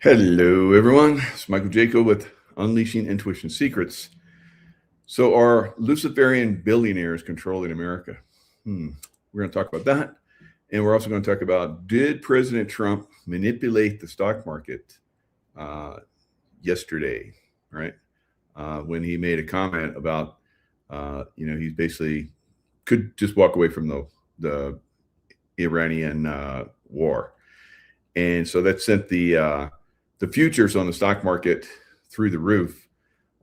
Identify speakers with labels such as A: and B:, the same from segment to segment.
A: Hello, everyone. It's Michael Jaco with Unleashing Intuition Secrets. So, are Luciferian billionaires controlling America? We're going to talk about that. And we're also going to talk about, did President Trump manipulate the stock market yesterday, right? When he made a comment about, he basically could just walk away from the Iranian war. And so that sent the futures on the stock market through the roof.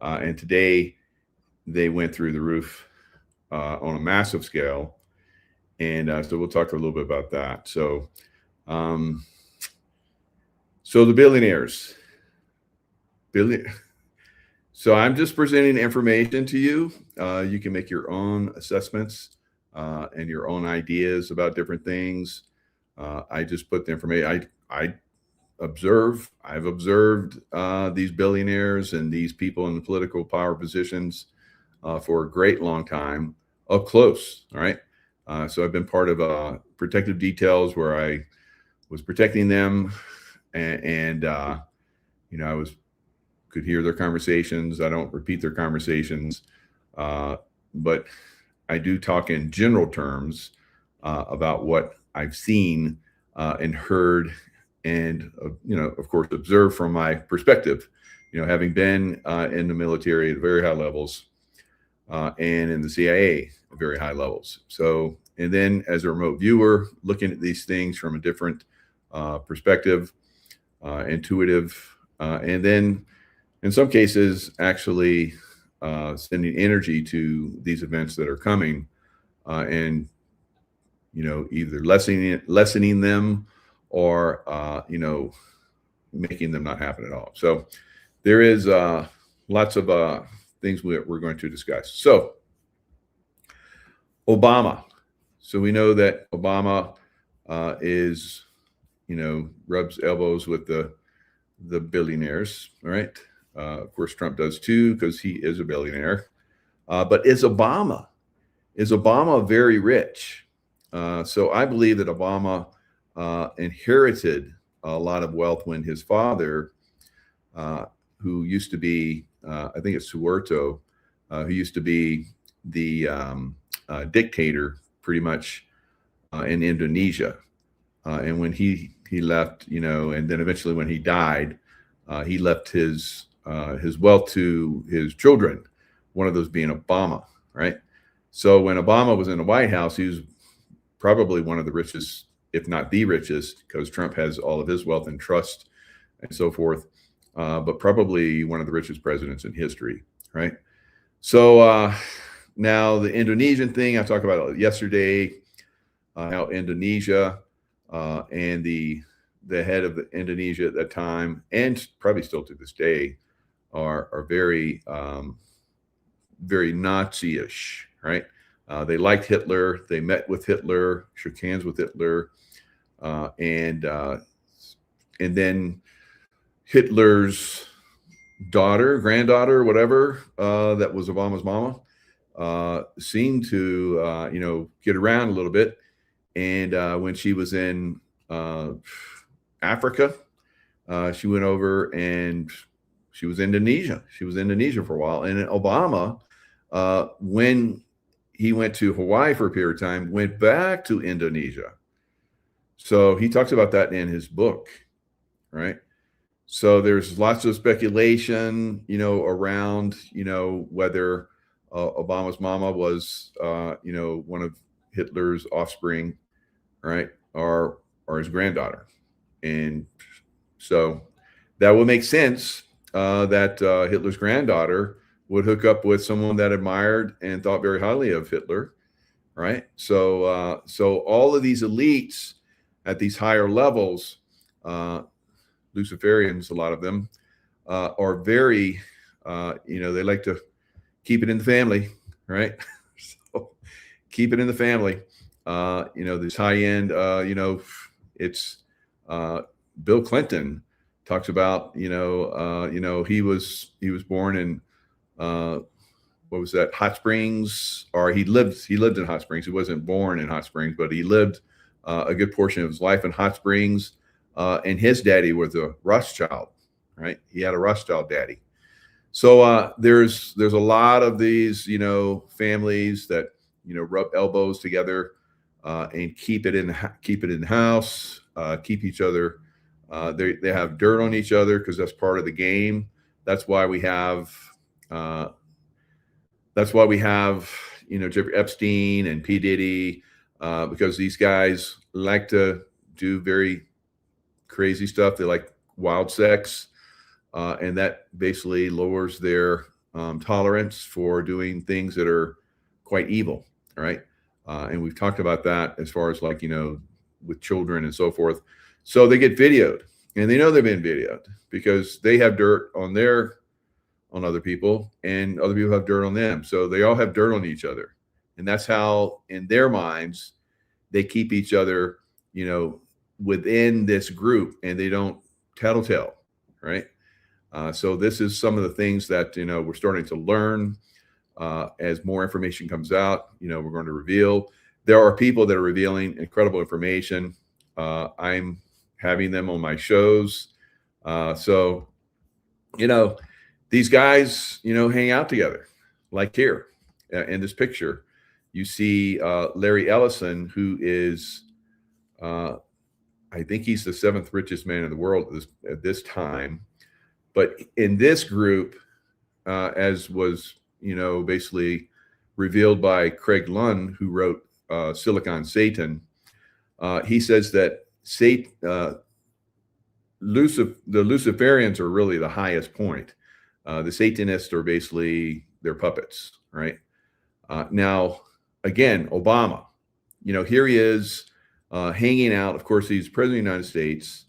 A: And today they went through the roof on a massive scale. And so we'll talk a little bit about that. So the billionaires. So I'm just presenting information to you. You can make your own assessments and your own ideas about different things. I just put the information. I've observed these billionaires and these people in the political power positions for a great long time up close. All right. So I've been part of protective details where I was protecting them, and I could hear their conversations. I don't repeat their conversations, but I do talk in general terms about what I've seen and heard, and of course, observed from my perspective. Having been in the military at very high levels and in the CIA at very high levels. So, and then as a remote viewer, looking at these things from a different perspective, intuitive, and then in some cases, actually sending energy to these events that are coming, and either lessening them or making them not happen at all. So there is lots of things we're going to discuss. So Obama. So we know that Obama is rubs elbows with the billionaires, right? Of course, Trump does too, because he is a billionaire. But is Obama very rich? So I believe that Obama inherited a lot of wealth when his father, who used to be, I think it's Suharto, who used to be the dictator pretty much in Indonesia. And when he left, and then eventually when he died, he left his wealth to his children, one of those being Obama, right? So when Obama was in the White House, he was probably one of the richest, if not the richest, because Trump has all of his wealth in trust and so forth, but probably one of the richest presidents in history, right? So now the Indonesian thing, I talked about it yesterday, how Indonesia and the head of Indonesia at that time, and probably still to this day, are very, very Nazi-ish, right? They liked Hitler. They met with Hitler, shook hands with Hitler, and then Hitler's granddaughter, whatever, that was Obama's mama, seemed to get around a little bit. And when she was in Africa, she went over and she was Indonesia. She was Indonesia for a while. And then Obama, when he went to Hawaii for a period of time, went back to Indonesia. So he talks about that in his book, right? So there's lots of speculation, around, whether Obama's mama was, one of Hitler's offspring, right, or his granddaughter. And so that would make sense that Hitler's granddaughter would hook up with someone that admired and thought very highly of Hitler, right? So so all of these elites at these higher levels, Luciferians, a lot of them, are very, they like to keep it in the family, right? So keep it in the family. This high end, it's Bill Clinton talks about, he was born in what was that, Hot Springs, or he lived in Hot Springs. He wasn't born in Hot Springs, but he lived a good portion of his life in Hot Springs. and his daddy was a Rothschild, right? He had a Rothschild daddy. So there's a lot of these, families that rub elbows together and keep it in the house, keep each other. They have dirt on each other because that's part of the game. That's why we have Jeffrey Epstein and P. Diddy, because these guys like to do very crazy stuff. They like wild sex. And that basically lowers their tolerance for doing things that are quite evil, right? And we've talked about that as far as with children and so forth. So they get videoed, and they know they've been videoed because they have dirt on other people, and other people have dirt on them. So they all have dirt on each other, and that's how, in their minds, they keep each other, within this group, and they don't tattletale, right? So this is some of the things that we're starting to learn as more information comes out. We're going to reveal. There are people that are revealing incredible information. I'm having them on my shows. So these guys hang out together. Like here in this picture, you see Larry Ellison, who is I think he's the 7th richest man in the world at this time. But in this group, as was, basically revealed by Craig Lund, who wrote Silicon Satan, he says that the Luciferians are really the highest point. The Satanists are basically their puppets, right? Now, again, Obama, here he is hanging out. Of course, he's president of the United States.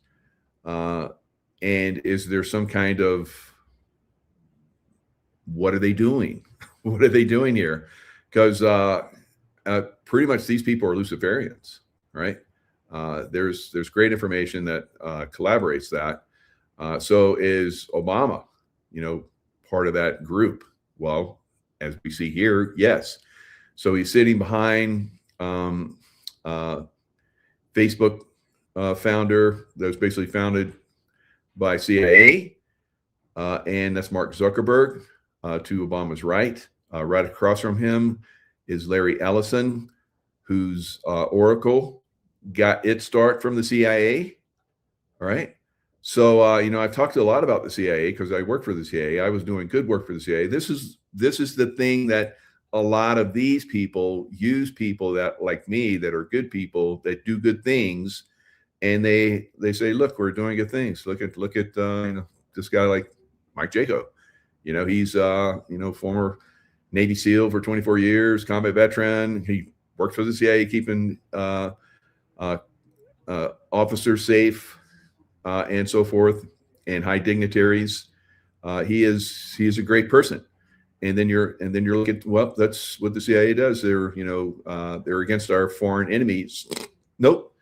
A: And is there some kind of, what are they doing? What are they doing here? Because pretty much these people are Luciferians, right? There's great information that collaborates that. So is Obama, part of that group? Well, as we see here, yes. So he's sitting behind Facebook founder that was basically founded by CIA, and that's Mark Zuckerberg to Obama's right. Right across from him is Larry Ellison, whose Oracle got its start from the CIA. All right. So I've talked a lot about the CIA because I work for the CIA. I was doing good work for the CIA. This is the thing that a lot of these people use, people that like me, that are good people that do good things. And they say, look, we're doing good things. Look at this guy like Mike Jaco. He's former Navy SEAL for 24 years, combat veteran. He worked for the CIA, keeping officers safe and so forth, and high dignitaries. He is a great person. And then you're looking at, well, that's what the CIA does. They're against our foreign enemies. Nope.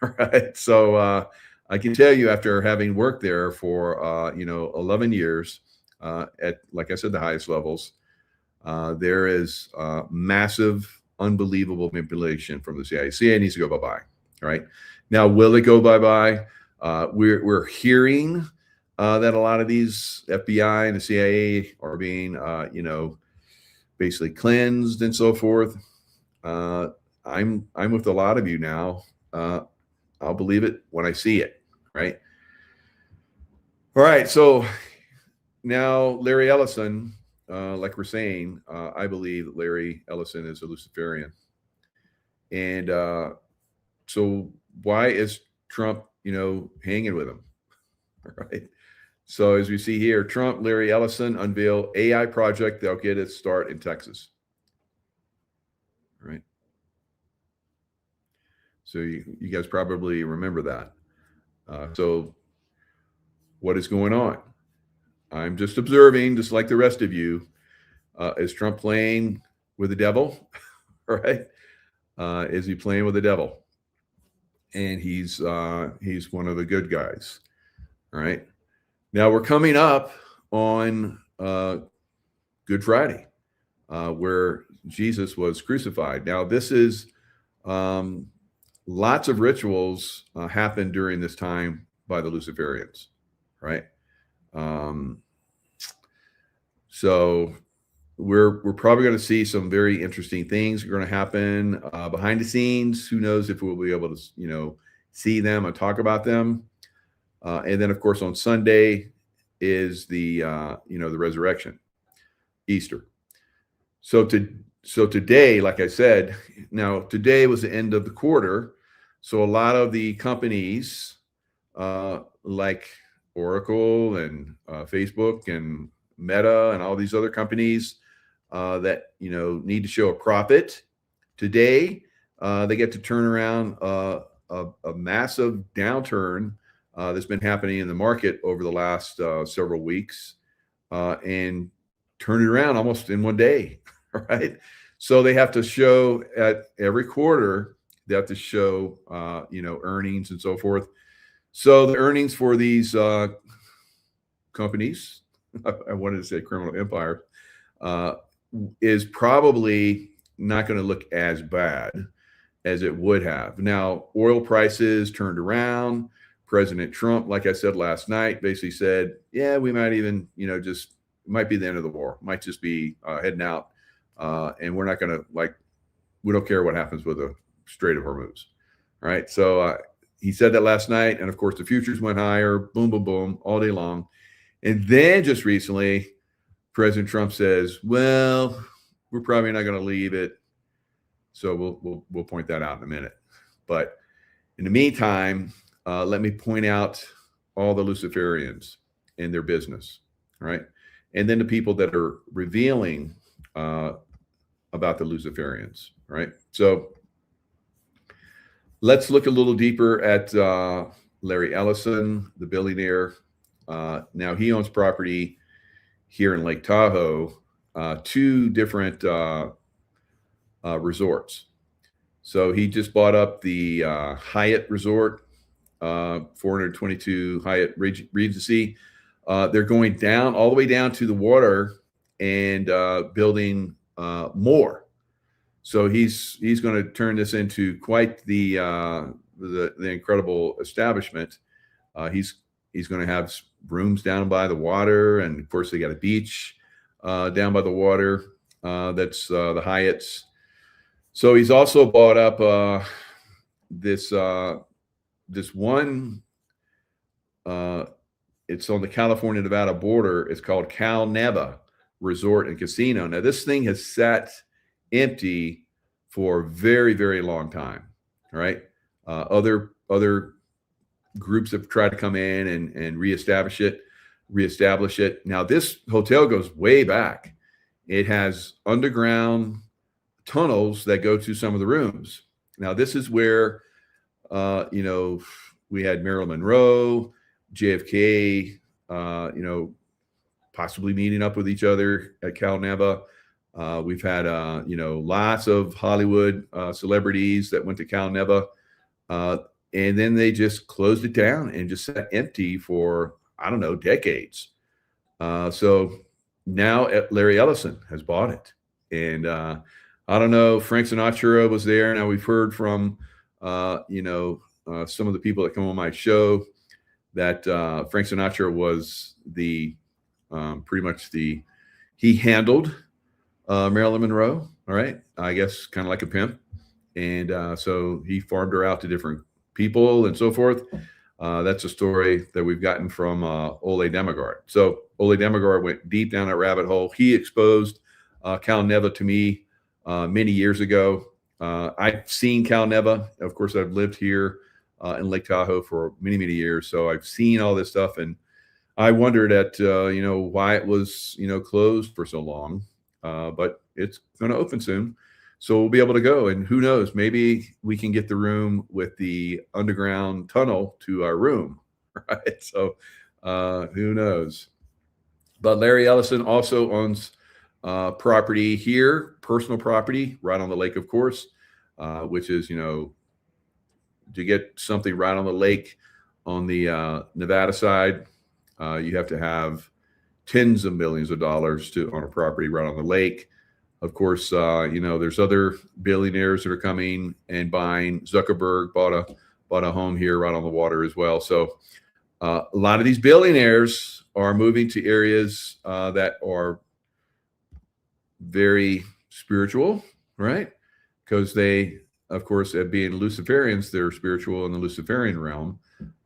A: Right. So I can tell you, after having worked there for 11 years at, like I said, the highest levels, there is massive, unbelievable manipulation from the CIA. CIA needs to go bye-bye. Right. Now, will it go bye-bye? We're hearing that a lot of these FBI and the CIA are being basically cleansed and so forth. I'm with a lot of you now. I'll believe it when I see it, right? All right. So now Larry Ellison, like we're saying, I believe that Larry Ellison is a Luciferian. And so why is Trump, hanging with him? Right. So as we see here, Trump, Larry Ellison unveil AI project that'll get its start in Texas. Right. So you guys probably remember that. So what is going on? I'm just observing, just like the rest of you. Is Trump playing with the devil? Right? Is he playing with the devil? And he's one of the good guys. All right. Now we're coming up on Good Friday, where Jesus was crucified. Now this is lots of rituals happen during this time by the Luciferians, right? So we're probably going to see some very interesting things are going to happen behind the scenes. Who knows if we'll be able to, see them and talk about them. And then, of course, on Sunday is the resurrection, Easter. So today, like I said, now today was the end of the quarter. So a lot of the companies like Oracle and Facebook and Meta and all these other companies that need to show a profit today, they get to turn around a massive downturn that's been happening in the market over the last several weeks and turn it around almost in one day, right? So they have to show at every quarter, they have to show earnings and so forth. So the earnings for these companies, I wanted to say criminal empire, is probably not going to look as bad as it would have. Now, oil prices turned around. President Trump, like I said last night, basically said, yeah, we might even, just might be the end of the war, might just be heading out. And we're not going to we don't care what happens with the Strait of Hormuz. Right. So he said that last night. And of course, the futures went higher, boom, boom, boom, all day long. And then just recently, President Trump says, well, we're probably not going to leave it. So we'll point that out in a minute. But in the meantime, let me point out all the Luciferians and their business, right? And then the people that are revealing about the Luciferians, right? So let's look a little deeper at Larry Ellison, the billionaire. Now he owns property here in Lake Tahoe, 2 different resorts. So he just bought up the Hyatt Resort, 422 Hyatt Regency. They're going down all the way down to the water and building more. So he's going to turn this into quite the incredible establishment. He's going to have rooms down by the water, and of course they got a beach down by the water. That's the Hyatts. So he's also bought up this one. It's on the California-Nevada border. It's called Cal Neva Resort and Casino. Now this thing has sat empty for a very, very long time. Right? Other groups have tried to come in and reestablish it. Now this hotel goes way back. It has underground tunnels that go to some of the rooms. Now this is where we had Marilyn Monroe, JFK, possibly meeting up with each other at Cal Neva. We've had lots of Hollywood celebrities that went to Cal Neva. And then they just closed it down and just sat empty for, I don't know, decades. So now Larry Ellison has bought it. And I don't know, Frank Sinatra was there. Now we've heard from, some of the people that come on my show that Frank Sinatra was he handled Marilyn Monroe. All right. I guess kind of like a pimp. And so he farmed her out to different people and so forth. That's a story that we've gotten from Ole Demigard. So Ole Demigard went deep down that rabbit hole. He exposed Cal Neva to me many years ago. I've seen Cal Neva. Of course, I've lived here in Lake Tahoe for many, many years. So I've seen all this stuff. And I wondered at, why it was, closed for so long. But it's going to open soon. So we'll be able to go, and who knows, maybe we can get the room with the underground tunnel to our room, right? So who knows? But Larry Ellison also owns property here, personal property, right on the lake, of course, which is, to get something right on the lake on the Nevada side, you have to have tens of millions of dollars to own a property right on the lake. Of course, there's other billionaires that are coming and buying. Zuckerberg bought a home here right on the water as well. So a lot of these billionaires are moving to areas that are very spiritual, right? Because they, of course, being Luciferians, they're spiritual in the Luciferian realm,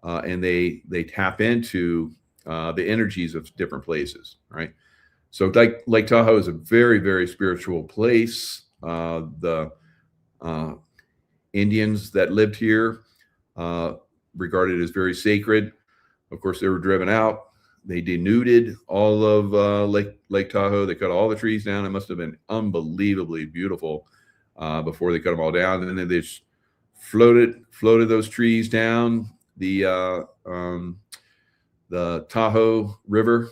A: and they tap into the energies of different places, right? So Lake Tahoe is a very, very spiritual place. The Indians that lived here regarded it as very sacred. Of course, they were driven out. They denuded all of Lake Tahoe. They cut all the trees down. It must have been unbelievably beautiful before they cut them all down. And then they just floated those trees down the Tahoe River,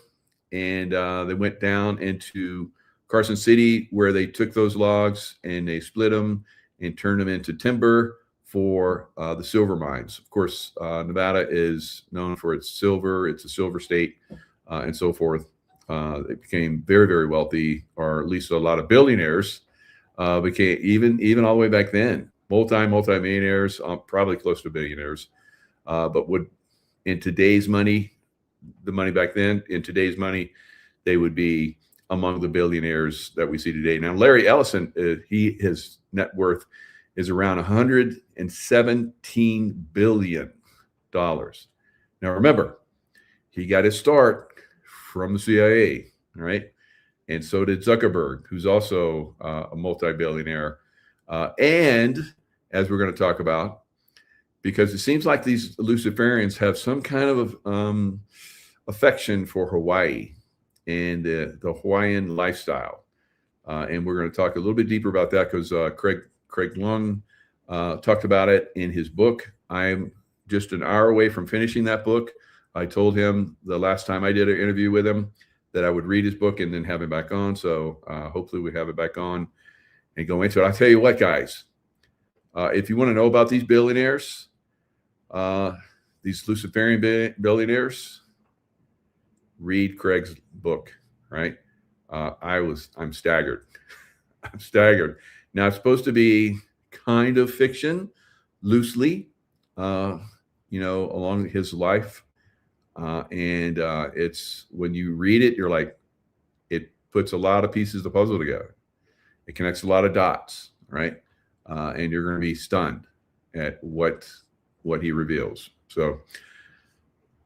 A: and they went down into Carson City, where they took those logs and they split them and turned them into timber for the silver mines. Of course, Nevada is known for its silver. It's a silver state, and so forth. They became very, very wealthy, or at least a lot of billionaires became, even all the way back then, multi-millionaires, probably close to billionaires, but would, in today's money, the money back then, in today's money, they would be among the billionaires that we see today. Now, Larry Ellison, his net worth is around $117 billion. Now, remember, he got his start from the CIA, right? And so did Zuckerberg, who's also a multi-billionaire. And as we're going to talk about, because it seems like these Luciferians have some kind of affection for Hawaii and the Hawaiian lifestyle. And we're going to talk a little bit deeper about that, because Craig Lung talked about it in his book. I'm just an hour away from finishing that book. I told him the last time I did an interview with him that I would read his book and then have him back on. So hopefully we have it back on and go into it. I'll tell you what, guys, if you want to know about these billionaires, these Luciferian billionaires, read Craig's book, right? I'm staggered. I'm staggered. Now, it's supposed to be kind of fiction, loosely, along his life. And it's, when you read it, you're like, it puts a lot of pieces of the puzzle together. It connects a lot of dots, right? And you're going to be stunned at what he reveals. So,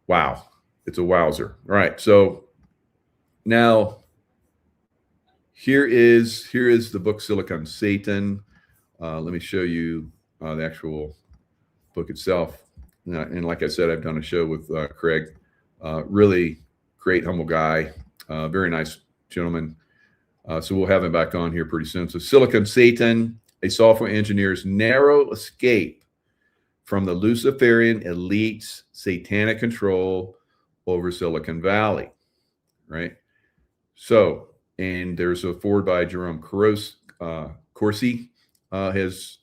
A: wow. It's a wowzer. All right. So now here is the book Silicon Satan. Let me show you the actual book itself. And like I said, I've done a show with Craig. Really great, humble guy. Very nice gentleman. So we'll have him back on here pretty soon. So Silicon Satan, a software engineer's narrow escape from the Luciferian elite's satanic control over Silicon Valley, right? So, and there's a foreword by Jerome Corsi.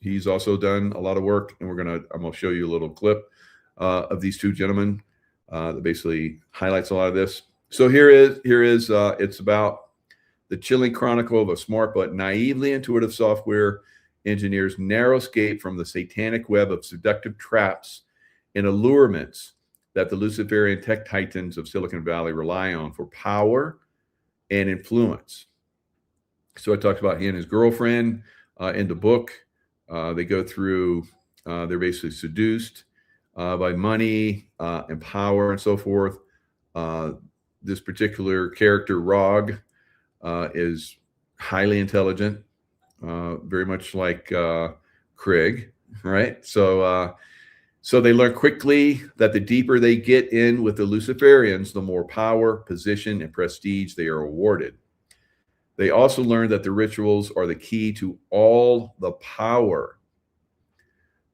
A: He's also done a lot of work, and I'm gonna show you a little clip of these two gentlemen that basically highlights a lot of this. So here is it's about the chilling chronicle of a smart but naively intuitive software engineer's narrow escape from the satanic web of seductive traps and allurements that the Luciferian tech titans of Silicon Valley rely on for power and influence. So I talked about he and his girlfriend in the book. They go through, they're basically seduced by money and power and so forth. This particular character, Rog, is highly intelligent, very much like Craig, right? So they learn quickly that the deeper they get in with the Luciferians, the more power, position, and prestige they are awarded. They also learn that the rituals are the key to all the power.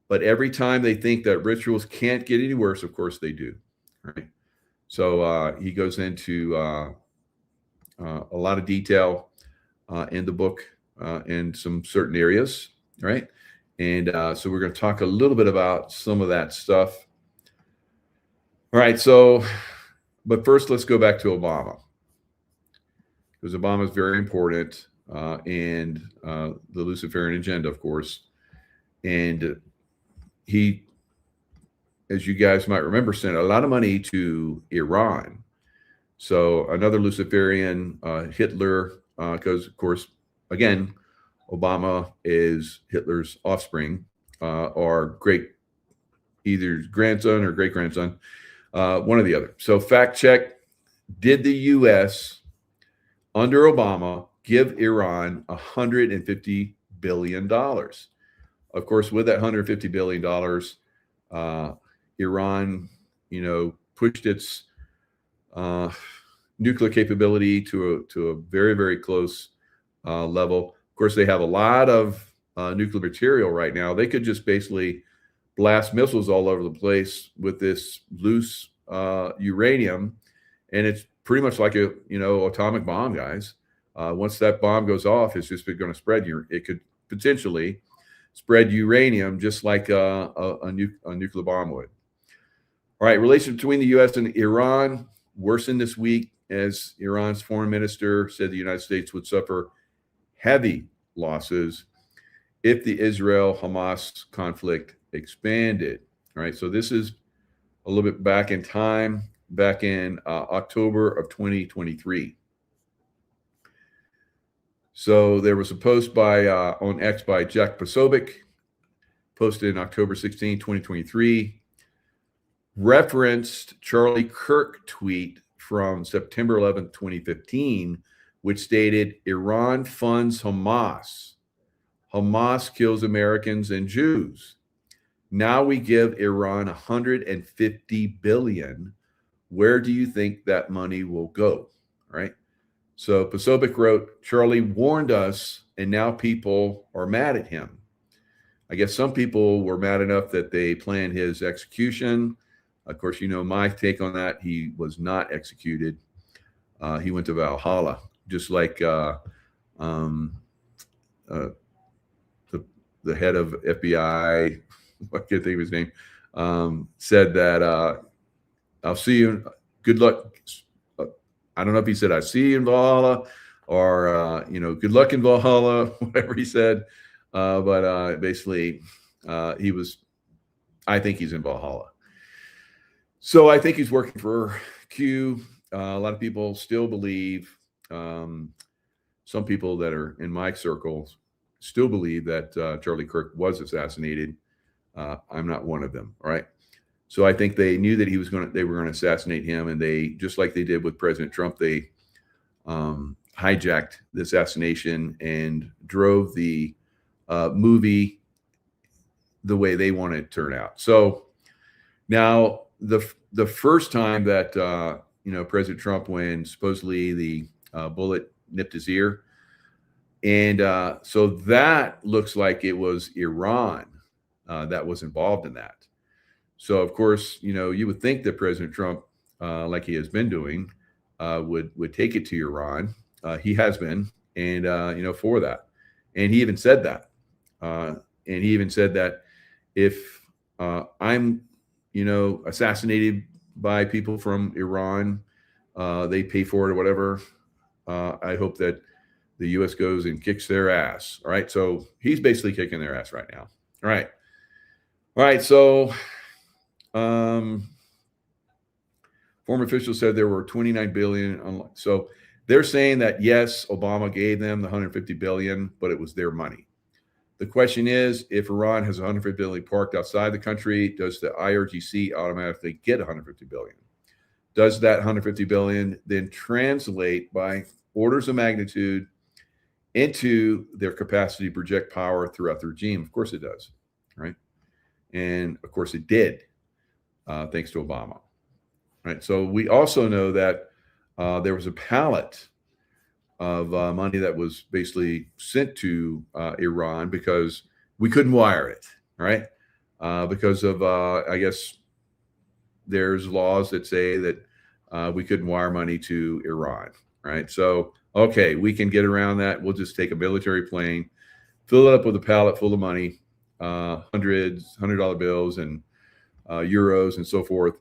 A: But every time they think that rituals can't get any worse, of course they do, right? So he goes into a lot of detail in the book in some certain areas, right? And so we're going to talk a little bit about some of that stuff. All right. So, but first, let's go back to Obama, because Obama is very important. and the Luciferian agenda, of course. And he, as you guys might remember, sent a lot of money to Iran. So another Luciferian, Hitler, because, of course, again, Obama is Hitler's offspring, or either grandson or great-grandson, one or the other. So fact check, did the U.S. under Obama give Iran $150 billion? Of course, with that $150 billion, Iran, pushed its nuclear capability to a very, very close level. Of course, they have a lot of nuclear material right now. They could just basically blast missiles all over the place with this loose uranium, and it's pretty much like a atomic bomb, guys. Once that bomb goes off, it's just going to spread. It could potentially spread uranium just like a nuclear bomb would. All right, relations between the U.S. and Iran worsened this week as Iran's foreign minister said the United States would suffer heavy losses if the Israel-Hamas conflict expanded. All right, so this is a little bit back in time, back in October of 2023. So there was a post by on X by Jaco, posted in October 16, 2023, referenced Charlie Kirk tweet from September 11, 2015, which stated, Iran funds Hamas. Hamas kills Americans and Jews. Now we give Iran $150 billion. Where do you think that money will go? All right. So Pasobic wrote, Charlie warned us, and now people are mad at him. I guess some people were mad enough that they planned his execution. Of course, my take on that. He was not executed. He went to Valhalla, just like the head of FBI, I can't think of his name, said that I'll see you. Good luck. I don't know if he said, I see you in Valhalla, or, good luck in Valhalla, whatever he said. But basically, I think he's in Valhalla. So I think he's working for Q. A lot of people still believe, some people that are in my circles still believe that Charlie Kirk was assassinated. I'm not one of them. All right. So I think they knew that they were going to assassinate him, and they, just like they did with President Trump, they hijacked the assassination and drove the movie the way they wanted it to turn out. So now the first time that President Trump, when supposedly the bullet nipped his ear, and so that looks like it was Iran that was involved in that. So, of course, you would think that President Trump, like he has been doing, would take it to Iran. He has been, and, for that. And he even said that. If I'm, assassinated by people from Iran, they pay for it or whatever, I hope that the U.S. goes and kicks their ass. All right. So he's basically kicking their ass right now. All right. All right. So, former officials said there were 29 billion. So they're saying that, yes, Obama gave them the 150 billion, but it was their money. The question is, if Iran has 150 billion parked outside the country, does the IRGC automatically get 150 billion? Does that 150 billion then translate by orders of magnitude into their capacity to project power throughout the regime? Of course it does, right? And of course it did. Thanks to Obama. Right. So we also know that there was a pallet of money that was basically sent to Iran because we couldn't wire it. Right. Because of, I guess, there's laws that say that we couldn't wire money to Iran. Right. So, okay, we can get around that. We'll just take a military plane, fill it up with a pallet full of money, $100 bills and euros and so forth,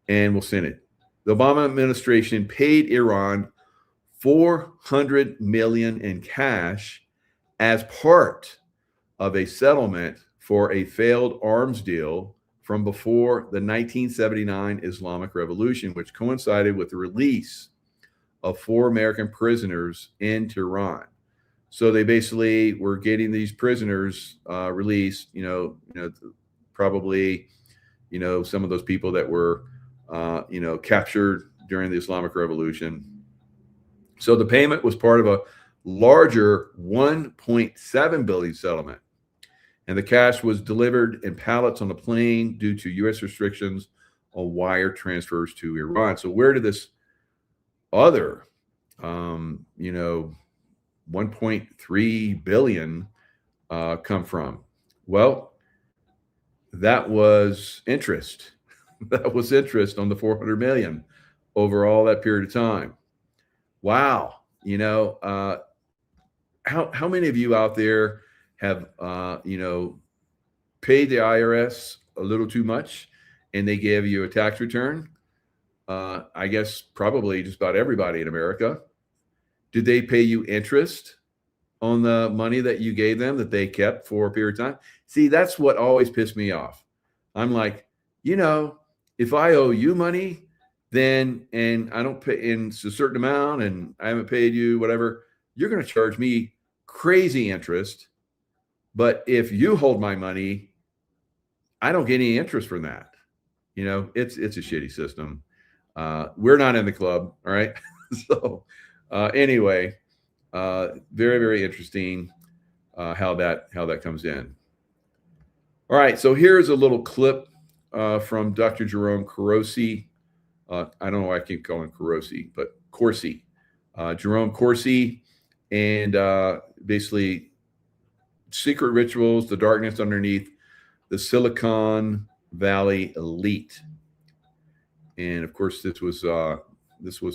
A: and we'll send it. The Obama administration paid Iran $400 million in cash as part of a settlement for a failed arms deal from before the 1979 Islamic Revolution, which coincided with the release of 4 American prisoners in Tehran. So they basically were getting these prisoners released, probably, some of those people that were, captured during the Islamic Revolution. So the payment was part of a larger $1.7 billion settlement. And the cash was delivered in pallets on a plane due to U.S. restrictions on wire transfers to Iran. So where did this other, 1.3 billion come from? Well, that was interest. That was interest on the 400 million over all that period of time. Wow. How many of you out there have, paid the IRS a little too much and they gave you a tax return? I guess probably just about everybody in America. Did they pay you interest on the money that you gave them that they kept for a period of time? See, that's what always pissed me off. I'm like, if I owe you money, then, and I don't pay in a certain amount and I haven't paid you, whatever, you're going to charge me crazy interest. But if you hold my money, I don't get any interest from that. It's a shitty system. We're not in the club. All right. So anyway, very, very interesting how that comes in. All right. So here's a little clip from Dr. Jerome Corsi. I don't know why I keep calling Corsi, but Corsi. Jerome Corsi, and basically secret rituals, the darkness underneath the Silicon Valley elite. And of course, this was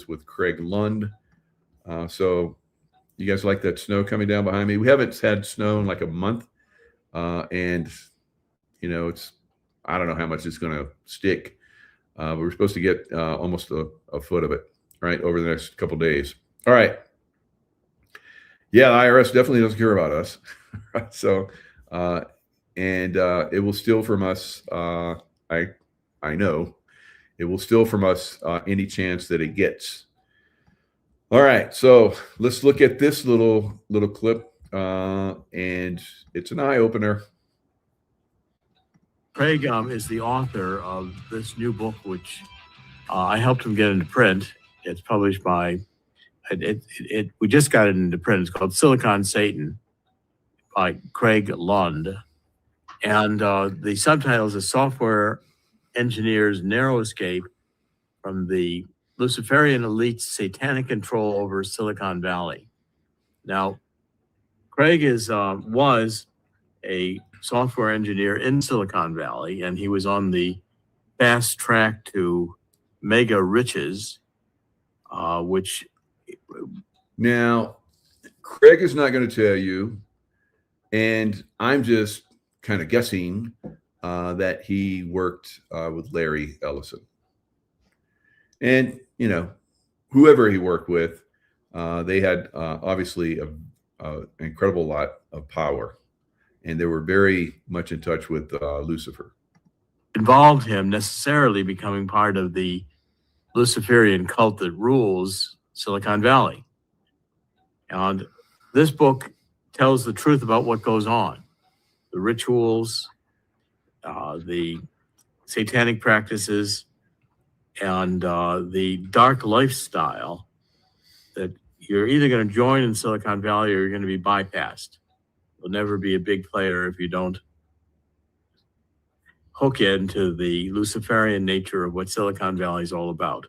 A: with Craig Lund. So you guys like that snow coming down behind me? We haven't had snow in like a month. And it's, I don't know how much it's going to stick. But we're supposed to get almost a foot of it, right, over the next couple of days. All right. Yeah, the IRS definitely doesn't care about us. So, and it will steal from us. I know it will steal from us any chance that it gets. All right. So let's look at this little clip, and it's an eye opener.
B: Craig is the author of this new book, which I helped him get into print. It's published by, we just got it into print. It's called Silicon Satan by Craig Lund. And the subtitle is A Software Engineer's Narrow Escape from the Luciferian Elite's Satanic Control over Silicon Valley. Now, Craig was a software engineer in Silicon Valley, and he was on the fast track to mega riches, which...
A: Now, Craig is not going to tell you, and I'm just kind of guessing that he worked with Larry Ellison. And, whoever he worked with, they had obviously an incredible lot of power. And they were very much in touch with Lucifer.
B: Involved him necessarily becoming part of the Luciferian cult that rules Silicon Valley. And this book tells the truth about what goes on. The rituals, the satanic practices, and the dark lifestyle that you're either going to join in Silicon Valley or you're going to be bypassed. You'll never be a big player if you don't hook into the Luciferian nature of what Silicon Valley is all about.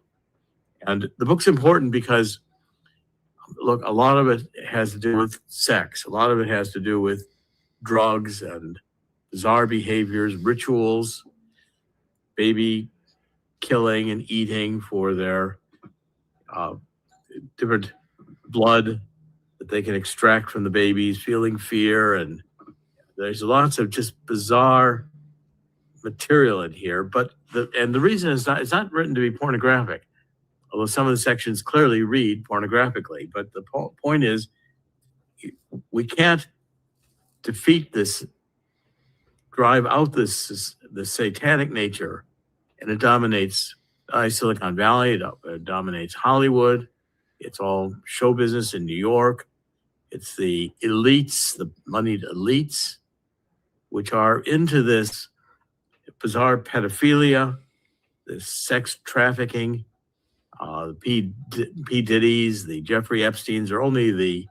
B: And the book's important because, look, a lot of it has to do with sex. A lot of it has to do with drugs and bizarre behaviors, rituals, baby killing and eating for their different blood that they can extract from the babies, feeling fear, and there's lots of just bizarre material in here. But the reason is it's not written to be pornographic. although some of the sections clearly read pornographically. But the point is, we can't defeat this, drive out this satanic nature, and it dominates Silicon Valley, it dominates Hollywood. It's all show business in New York. It's the elites, the moneyed elites, which are into this bizarre pedophilia, this sex trafficking. The P. Diddy's, the Jeffrey Epstein's are only the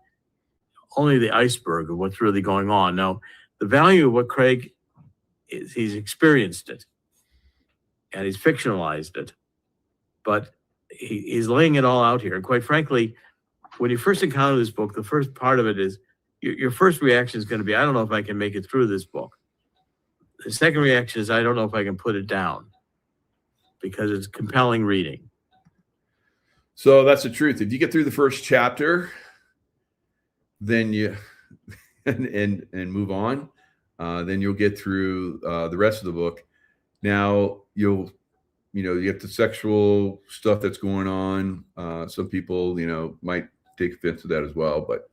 B: iceberg of what's really going on. Now, the value of what Craig is, he's experienced it, and he's fictionalized it, but he's laying it all out here. And quite frankly, when you first encounter this book, the first part of it is your first reaction is going to be, I don't know if I can make it through this book. The second reaction is, I don't know if I can put it down, because it's compelling reading.
A: So that's the truth. If you get through the first chapter, then you and move on, then you'll get through the rest of the book. Now you get the sexual stuff that's going on. Some people, might take offense to that as well, but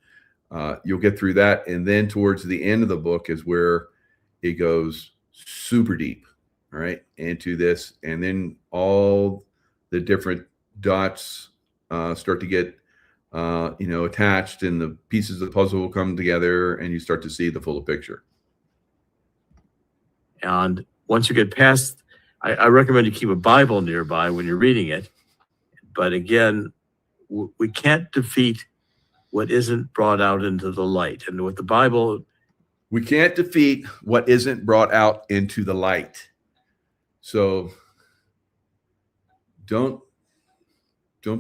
A: you'll get through that. And then towards the end of the book is where it goes super deep, all right, into this. And then all the different dots start to get, attached, and the pieces of the puzzle will come together, and you start to see the full picture.
B: And once you get past, I recommend you keep a Bible nearby when you're reading it. But again, we can't defeat what isn't brought out into the light. And with the Bible,
A: we can't defeat what isn't brought out into the light. So don't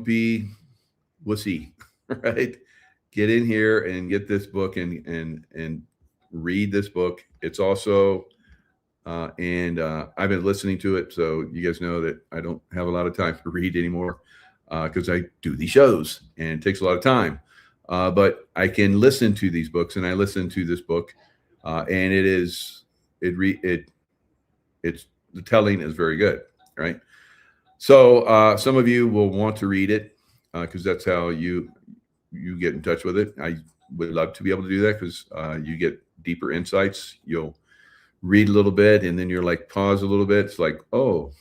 A: be wussy, right? Get in here and get this book and read this book. It's also I've been listening to it, so you guys know that I don't have a lot of time to read anymore because I do these shows and it takes a lot of time. But I can listen to these books, and I listen to this book, and it's the telling is very good, right? So some of you will want to read it because that's how you get in touch with it. I would love to be able to do that because you get deeper insights. You'll read a little bit, and then you're like, pause a little bit. It's like, oh,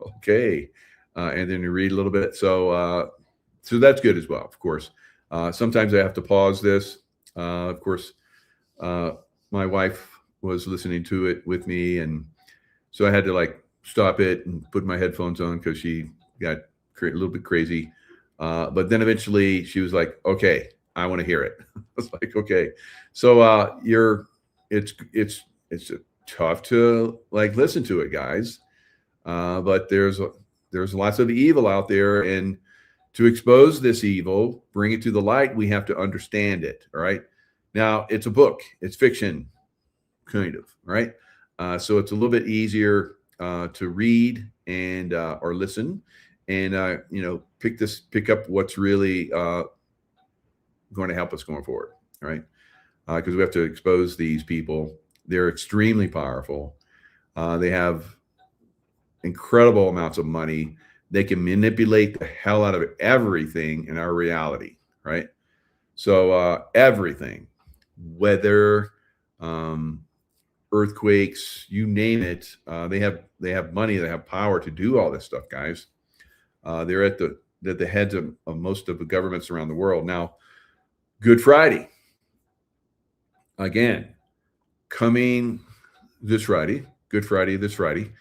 A: okay. And then you read a little bit. So that's good as well, of course. Sometimes I have to pause this. Of course, my wife was listening to it with me, and so I had to stop it and put my headphones on because she got a little bit crazy. But then eventually she was like, okay, I want to hear it. I was like, okay. So it's tough to listen to it, guys. But there's lots of evil out there, and to expose this evil, bring it to the light, we have to understand it. All right. Now it's a book, it's fiction, kind of, right? So it's a little bit easier to read and or listen, and pick up what's really going to help us going forward, right? Because we have to expose these people. They're extremely powerful. They have incredible amounts of money. They can manipulate the hell out of everything in our reality, right? So everything, weather, earthquakes, you name it, they have money, they have power to do all this stuff, guys. They're at the heads of most of the governments around the world. Now, Good Friday, again, coming this Friday, Good Friday this Friday.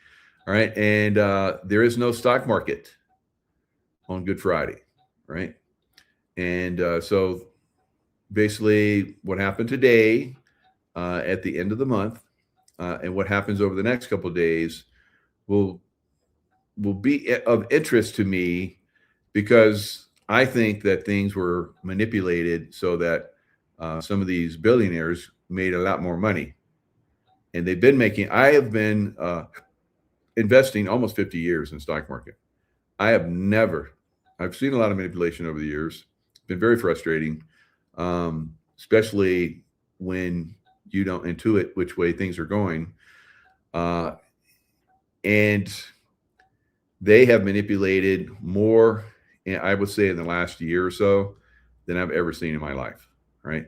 A: All right. And there is no stock market on Good Friday, right? And so basically what happened today at the end of the month and what happens over the next couple of days will be of interest to me, because I think that things were manipulated so that some of these billionaires made a lot more money. And they've been I have been investing almost 50 years in stock market. I've seen a lot of manipulation over the years. It's been very frustrating, especially when you don't intuit which way things are going. And they have manipulated more and I would say in the last year or so, than I've ever seen in my life, right?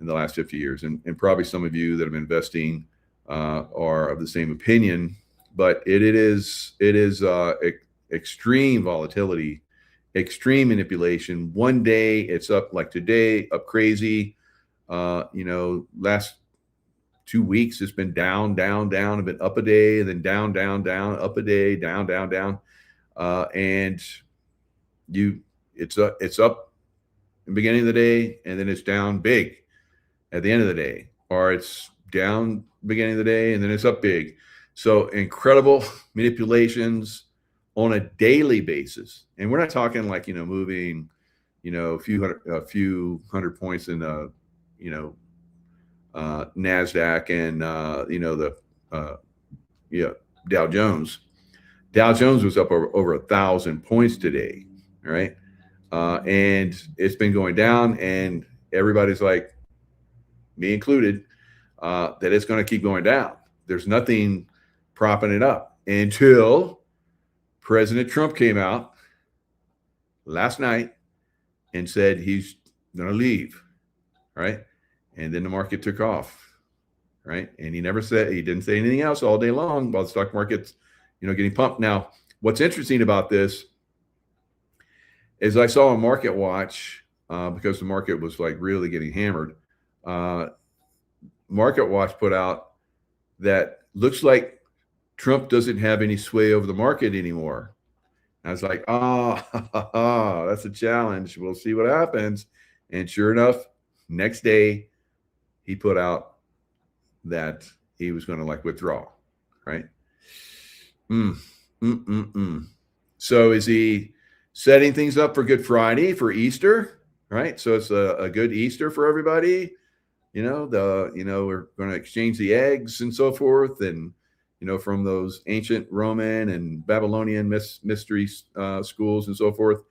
A: In the last 50 years. And probably some of you that have been investing are of the same opinion, but it is extreme volatility, extreme manipulation. One day it's up, like today, up crazy. Last 2 weeks it's been down, and been up a day, and then down, up a day, down. And it's up in the beginning of the day, and then it's down big at the end of the day, or it's down beginning of the day, and then it's up big. So incredible manipulations on a daily basis. And we're not talking like, moving, a few hundred points in NASDAQ and, Dow Jones. Dow Jones was up over 1,000 points today. All right. And it's been going down, and everybody's like, me included, that it's going to keep going down. There's nothing propping it up until President Trump came out last night and said he's going to leave, right? And then the market took off, right? And he didn't say anything else all day long while the stock market's, getting pumped. Now, what's interesting about this is I saw a market watch, because the market was like really getting hammered. Market Watch put out that looks like Trump doesn't have any sway over the market anymore. And I was like, that's a challenge. We'll see what happens. And sure enough, next day he put out that he was going to withdraw, right? So is he setting things up for Good Friday, for Easter, right? So it's a good Easter for everybody. We're going to exchange the eggs and so forth. And, from those ancient Roman and Babylonian mystery schools and so forth,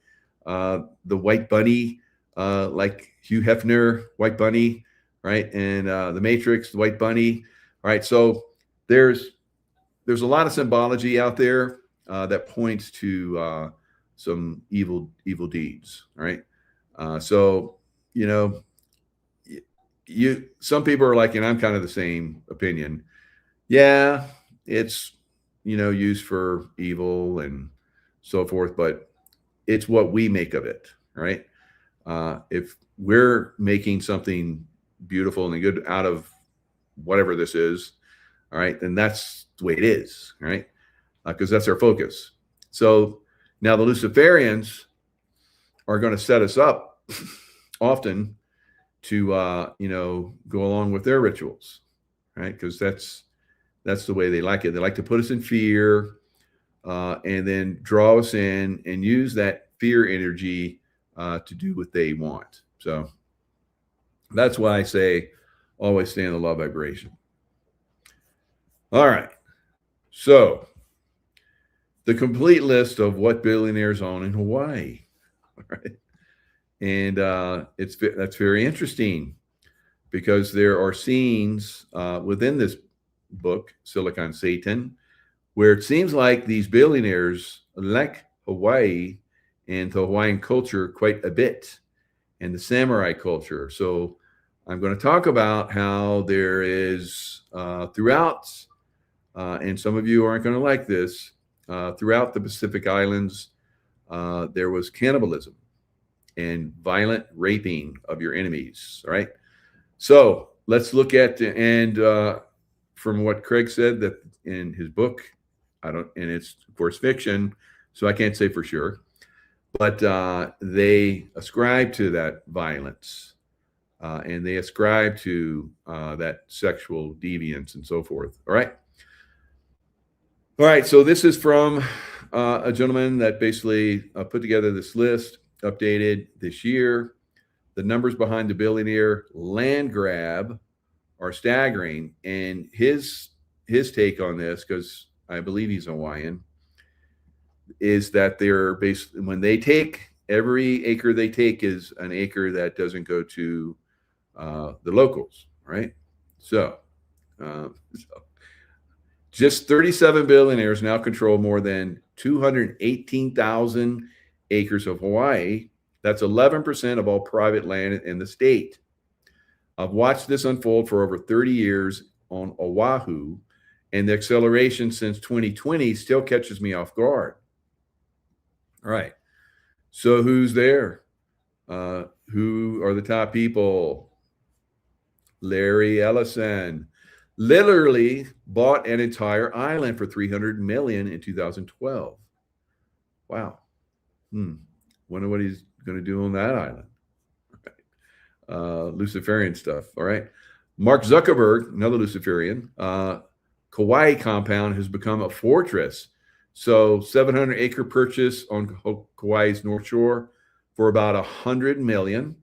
A: the white bunny, like Hugh Hefner, white bunny, right? And the Matrix, the white bunny. All right. So there's a lot of symbology out there that points to some evil deeds. All right. Some people are like, and I'm kind of the same opinion. Yeah, it's, used for evil and so forth, but it's what we make of it, right? If we're making something beautiful and good out of whatever this is, all right, then that's the way it is, right? Because that's our focus. So now the Luciferians are going to set us up often to go along with their rituals, right? Because that's the way they like it. They like to put us in fear, and then draw us in and use that fear energy to do what they want. So that's why I say always stay in the love vibration. All right. So the complete list of what billionaires own in Hawaii. All right. And that's very interesting, because there are scenes within this book, Silicon Satan, where it seems like these billionaires like Hawaii and the Hawaiian culture quite a bit, and the samurai culture. So I'm going to talk about how there is throughout, and some of you aren't going to like this, throughout the Pacific Islands, there was cannibalism and violent raping of your enemies. All right. So let's look at, and from what Craig said that in his book, and it's of course fiction, so I can't say for sure, but they ascribe to that violence, and they ascribe to that sexual deviance and so forth. All right. All right. So this is from a gentleman that basically put together this list, updated this year. The numbers behind the billionaire land grab are staggering. And his take on this, because I believe he's Hawaiian, is that they're basically, when they take, every acre they take is an acre that doesn't go to the locals, right? So just 37 billionaires now control more than 218,000 acres of Hawaii. That's 11% of all private land in the state. I've watched this unfold for over 30 years on Oahu, and the acceleration since 2020 still catches me off guard. All right. So who's there? Who are the top people? Larry Ellison literally bought an entire island for $300 million in 2012. Wow. Wonder what he's going to do on that island. Luciferian stuff. All right. Mark Zuckerberg, another Luciferian, Kauai compound has become a fortress. So 700-acre purchase on Kauai's North Shore for about $100 million.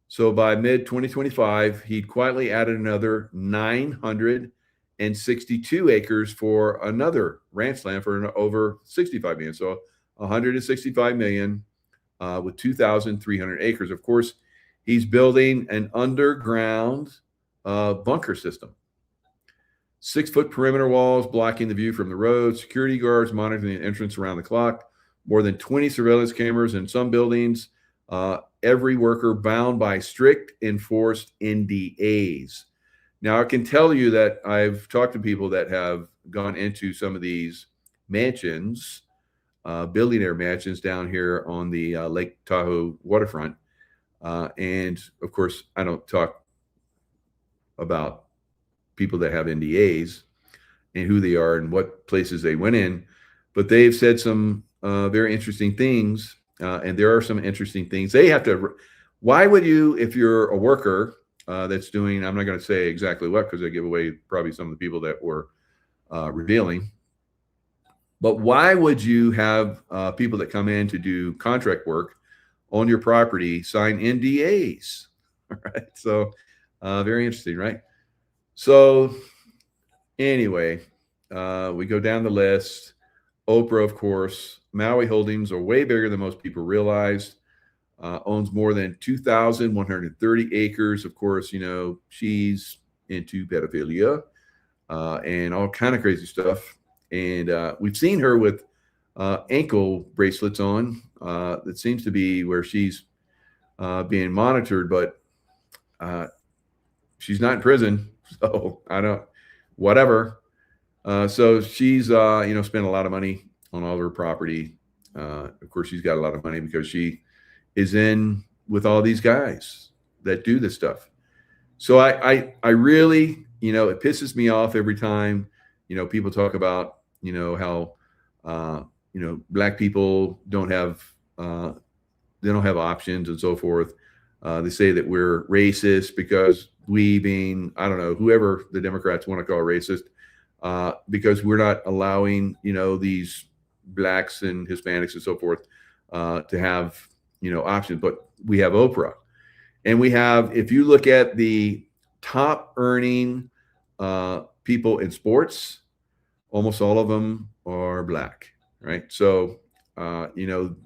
A: So by mid-2025, he'd quietly added another 962 acres for another ranch land for over 65 million. So 165 million with 2,300 acres. Of course, he's building an underground bunker system. 6-foot perimeter walls blocking the view from the road, security guards monitoring the entrance around the clock, more than 20 surveillance cameras in some buildings, every worker bound by strict enforced NDAs. Now, I can tell you that I've talked to people that have gone into some of these mansions, billionaire mansions down here on the Lake Tahoe waterfront. And of course, I don't talk about people that have NDAs and who they are and what places they went in, but they've said some very interesting things. And there are some interesting things they have to. Why would you, if you're a worker that's doing, I'm not going to say exactly what, because I give away probably some of the people that were revealing, but why would you have people that come in to do contract work on your property sign NDAs? All right. So very interesting, right? So anyway, we go down the list. Oprah, of course. Maui holdings are way bigger than most people realized. Owns more than 2,130 acres. Of course, you know, she's into pedophilia and all kind of crazy stuff. And we've seen her with ankle bracelets on. That seems to be where she's being monitored, but she's not in prison. So I don't, whatever. So she's, spent a lot of money on all of her property. Of course, she's got a lot of money because she is in with all these guys that do this stuff. So I really, it pisses me off every time, people talk about, how, black people don't have options and so forth. They say that we're racist because we being, I don't know, whoever the Democrats want to call racist, because we're not allowing, these blacks and Hispanics and so forth to have, options. But we have Oprah. And we have, if you look at the top earning people in sports, almost all of them are black, right? So,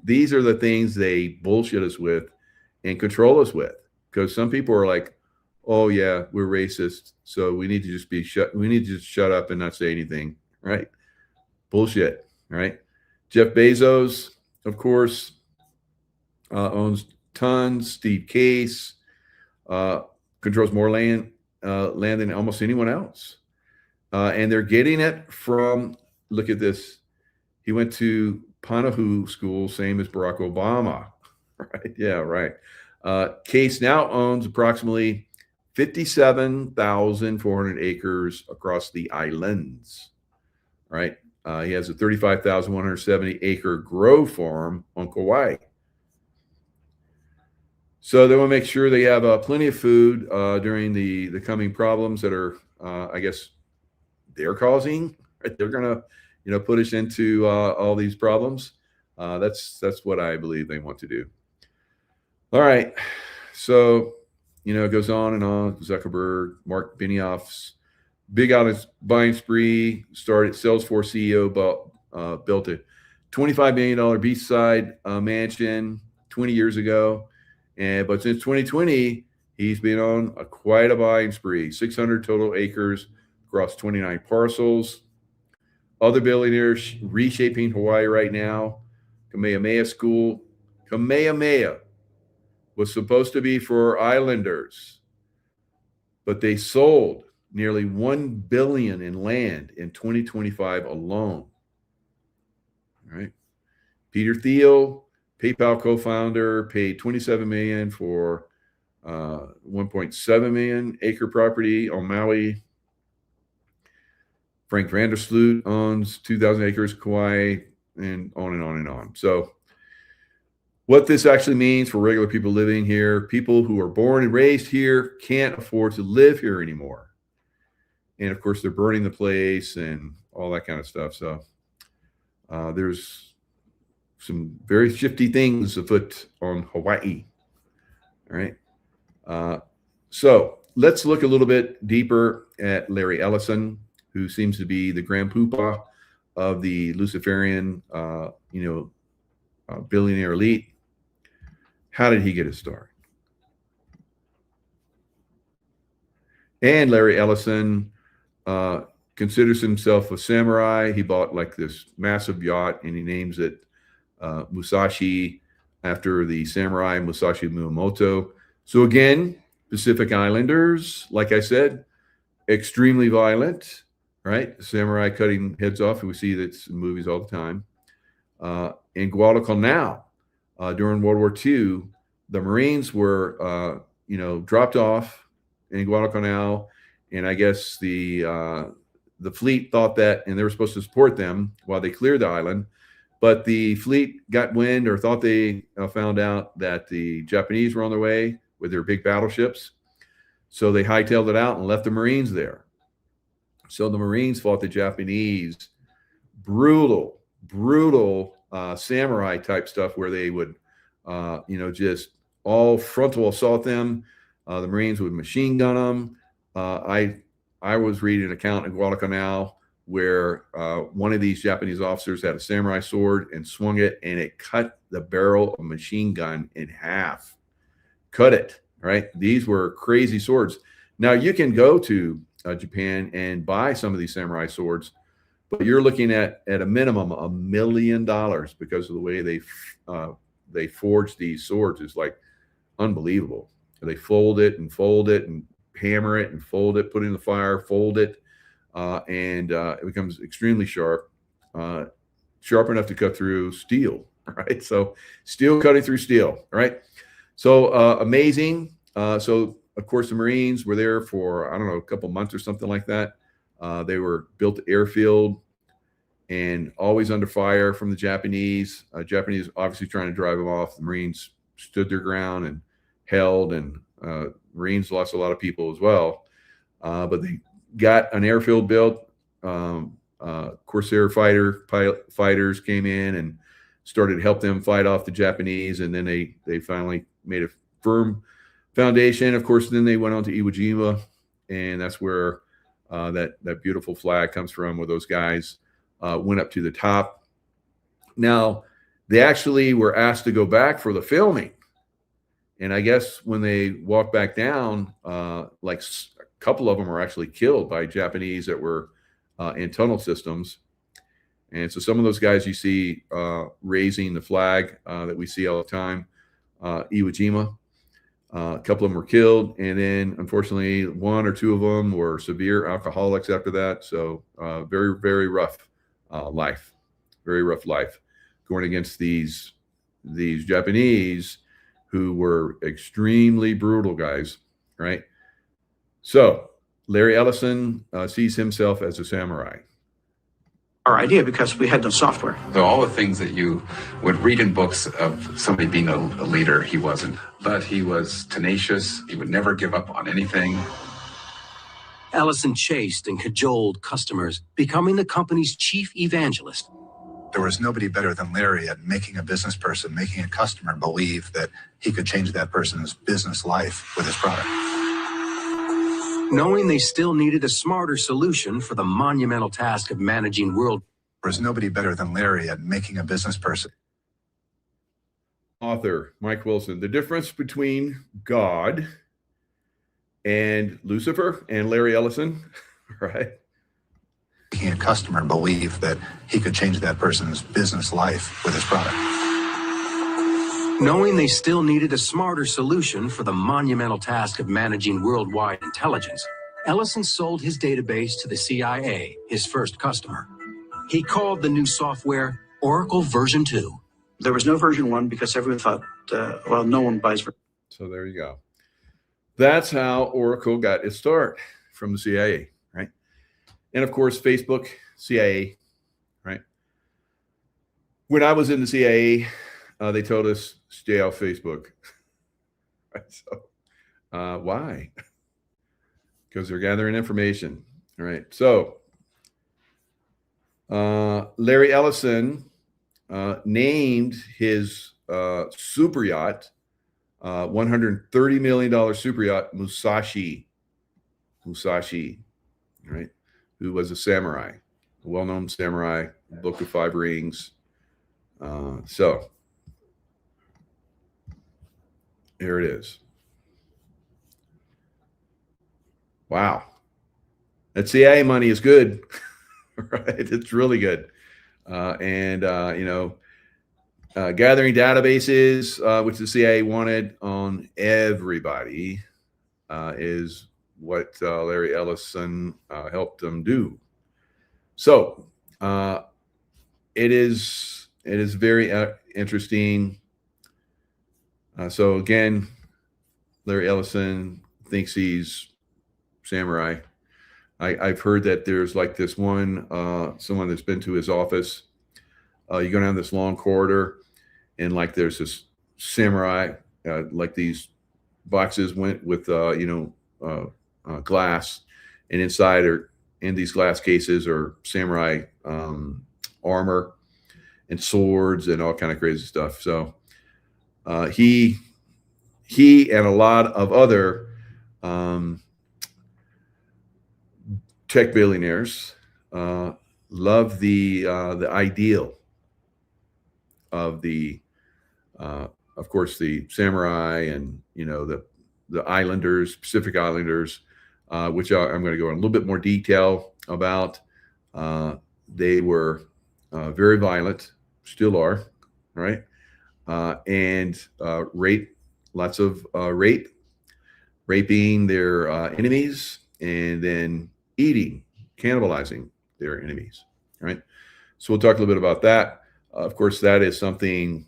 A: these are the things they bullshit us with and control us with. Because some people are like, oh yeah, we're racist, so we need to just shut up and not say anything, right? Bullshit, right? Jeff Bezos, of course, owns tons. Steve Case controls more land than almost anyone else. And they're getting it from, look at this. He went to Panahu School, same as Barack Obama, right? Yeah, right. Case now owns approximately 57,400 acres across the islands, right? He has a 35,170 acre grow farm on Kauai. So they want to make sure they have plenty of food during the coming problems that are, I guess, they're causing. Right? They're going to, put us into all these problems. That's what I believe they want to do. All right. So, it goes on and on. Zuckerberg, Mark Benioff's big on his buying spree. Started Salesforce CEO, built a $25 million beachside mansion 20 years ago. But since 2020, he's been on quite a buying spree. 600 total acres across 29 parcels. Other billionaires reshaping Hawaii right now. Kamehameha School. Kamehameha was supposed to be for islanders, but they sold nearly $1 billion in land in 2025 alone. All right. Peter Thiel, PayPal co-founder, paid $27 million for 1.7 million acre property on Maui. Frank Vandersloot owns 2,000 acres, Kauai, and on and on and on. So what this actually means for regular people living here, people who are born and raised here can't afford to live here anymore. And of course, they're burning the place and all that kind of stuff. So there's some very shifty things afoot on Hawaii. All right. So let's look a little bit deeper at Larry Ellison, who seems to be the grand poobah of the Luciferian, billionaire elite. How did he get his start? And Larry Ellison considers himself a samurai. He bought like this massive yacht, and he names it Musashi after the samurai Musashi Miyamoto. So again, Pacific Islanders, like I said, extremely violent, right? Samurai cutting heads off. We see that in movies all the time. In Guadalcanal, during World War II, the Marines were, dropped off in Guadalcanal, and I guess the fleet thought that, and they were supposed to support them while they cleared the island. But the fleet got wind, or thought they found out that the Japanese were on their way with their big battleships. So they hightailed it out and left the Marines there. So the Marines fought the Japanese, brutal samurai type stuff, where they would, just all frontal assault them. The Marines would machine gun them. I was reading an account in Guadalcanal where one of these Japanese officers had a samurai sword and swung it, and it cut the barrel of a machine gun in half. Cut it, right? These were crazy swords. Now you can go to Japan and buy some of these samurai swords, but you're looking at a minimum $1 million because of the way they forge these swords. Is like unbelievable. They fold it and hammer it and fold it, put it in the fire, fold it, and it becomes extremely sharp, sharp enough to cut through steel, right? So steel cutting through steel, right? So amazing. So of course the Marines were there for, I don't know, a couple months or something like that. They were built airfield and always under fire from the Japanese. Japanese obviously trying to drive them off. The Marines stood their ground and held, and Marines lost a lot of people as well. But they got an airfield built. Corsair fighters came in and started to help them fight off the Japanese, and then they finally made a firm foundation. Of course, then they went on to Iwo Jima, and that's where that beautiful flag comes from, where those guys went up to the top. Now, they actually were asked to go back for the filming, and I guess when they walked back down, like a couple of them were actually killed by Japanese that were in tunnel systems. And so some of those guys you see raising the flag that we see all the time, Iwo Jima, a couple of them were killed. And then unfortunately, one or two of them were severe alcoholics after that. So very, very rough life, very rough life going against these Japanese who were extremely brutal guys, right? So Larry Ellison sees himself as a samurai.
C: Our idea, because we had no software.
D: So all the things that you would read in books of somebody being a leader, he wasn't. But he was tenacious. He would never give up on anything.
C: Ellison chased and cajoled customers, becoming the company's chief evangelist.
E: There was nobody better than Larry at making a business person, making a customer believe that he could change that person's business life with his product.
C: Knowing they still needed a smarter solution for the monumental task of managing world.
E: There was nobody better than Larry at making a business person.
A: Author Mike Wilson, the difference between God and Lucifer and Larry Ellison, right?
E: Making a customer believe that he could change that person's business life with his product.
C: Knowing they still needed a smarter solution for the monumental task of managing worldwide intelligence, Ellison sold his database to the CIA, his first customer. He called the new software Oracle version 2.
F: There was no version 1 because everyone thought, well, no one buys version.
A: So there you go. That's how Oracle got its start, from the CIA, right? And of course, Facebook, CIA, right? When I was in the CIA, they told us stay off Facebook. Right? So why? Because they're gathering information, right? So Larry Ellison named his super yacht, $130 million super yacht, Musashi, right? Who was a samurai, a well-known samurai, Book of Five Rings. So here it is. Wow. That CIA money is good, right? It's really good. Gathering databases, which the CIA wanted on everybody, is what Larry Ellison helped them do. So it is very interesting. So again, Larry Ellison thinks he's samurai. I've heard that there's like this one, someone that's been to his office. You go down this long corridor, and like there's this samurai, like these boxes went with glass, and inside are in these glass cases are samurai armor and swords and all kind of crazy stuff. So he and a lot of other tech billionaires love the ideal of of course, the samurai and the islanders, Pacific Islanders, which I'm going to go in a little bit more detail about. They were very violent, still are, right? And rape, lots of raping their enemies, and then eating, cannibalizing their enemies, right? So we'll talk a little bit about that. Of course, that is something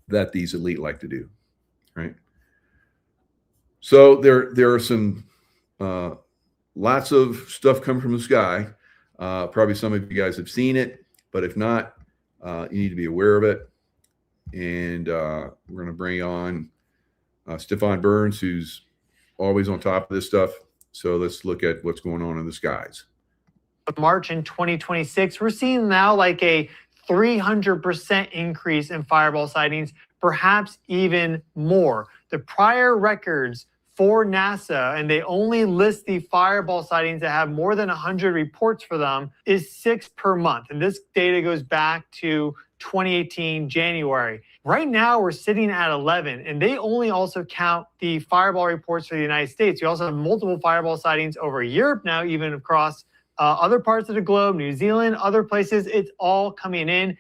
A: that these elite like to do, right? So there are some lots of stuff coming from the sky. Probably some of you guys have seen it, but if not, you need to be aware of it. And we're going to bring on Stefan Burns, who's always on top of this stuff. So let's look at what's going on in the skies.
G: March in 2026, we're seeing now like a 300% increase in fireball sightings, perhaps even more. The prior records for NASA, and they only list the fireball sightings that have more than 100 reports for them, is 6 per month. And this data goes back to 2018, January. Right now, we're sitting at 11, and they only also count the fireball reports for the United States. We also have multiple fireball sightings over Europe now, even across other parts of the globe, New Zealand, other places. It's all coming in.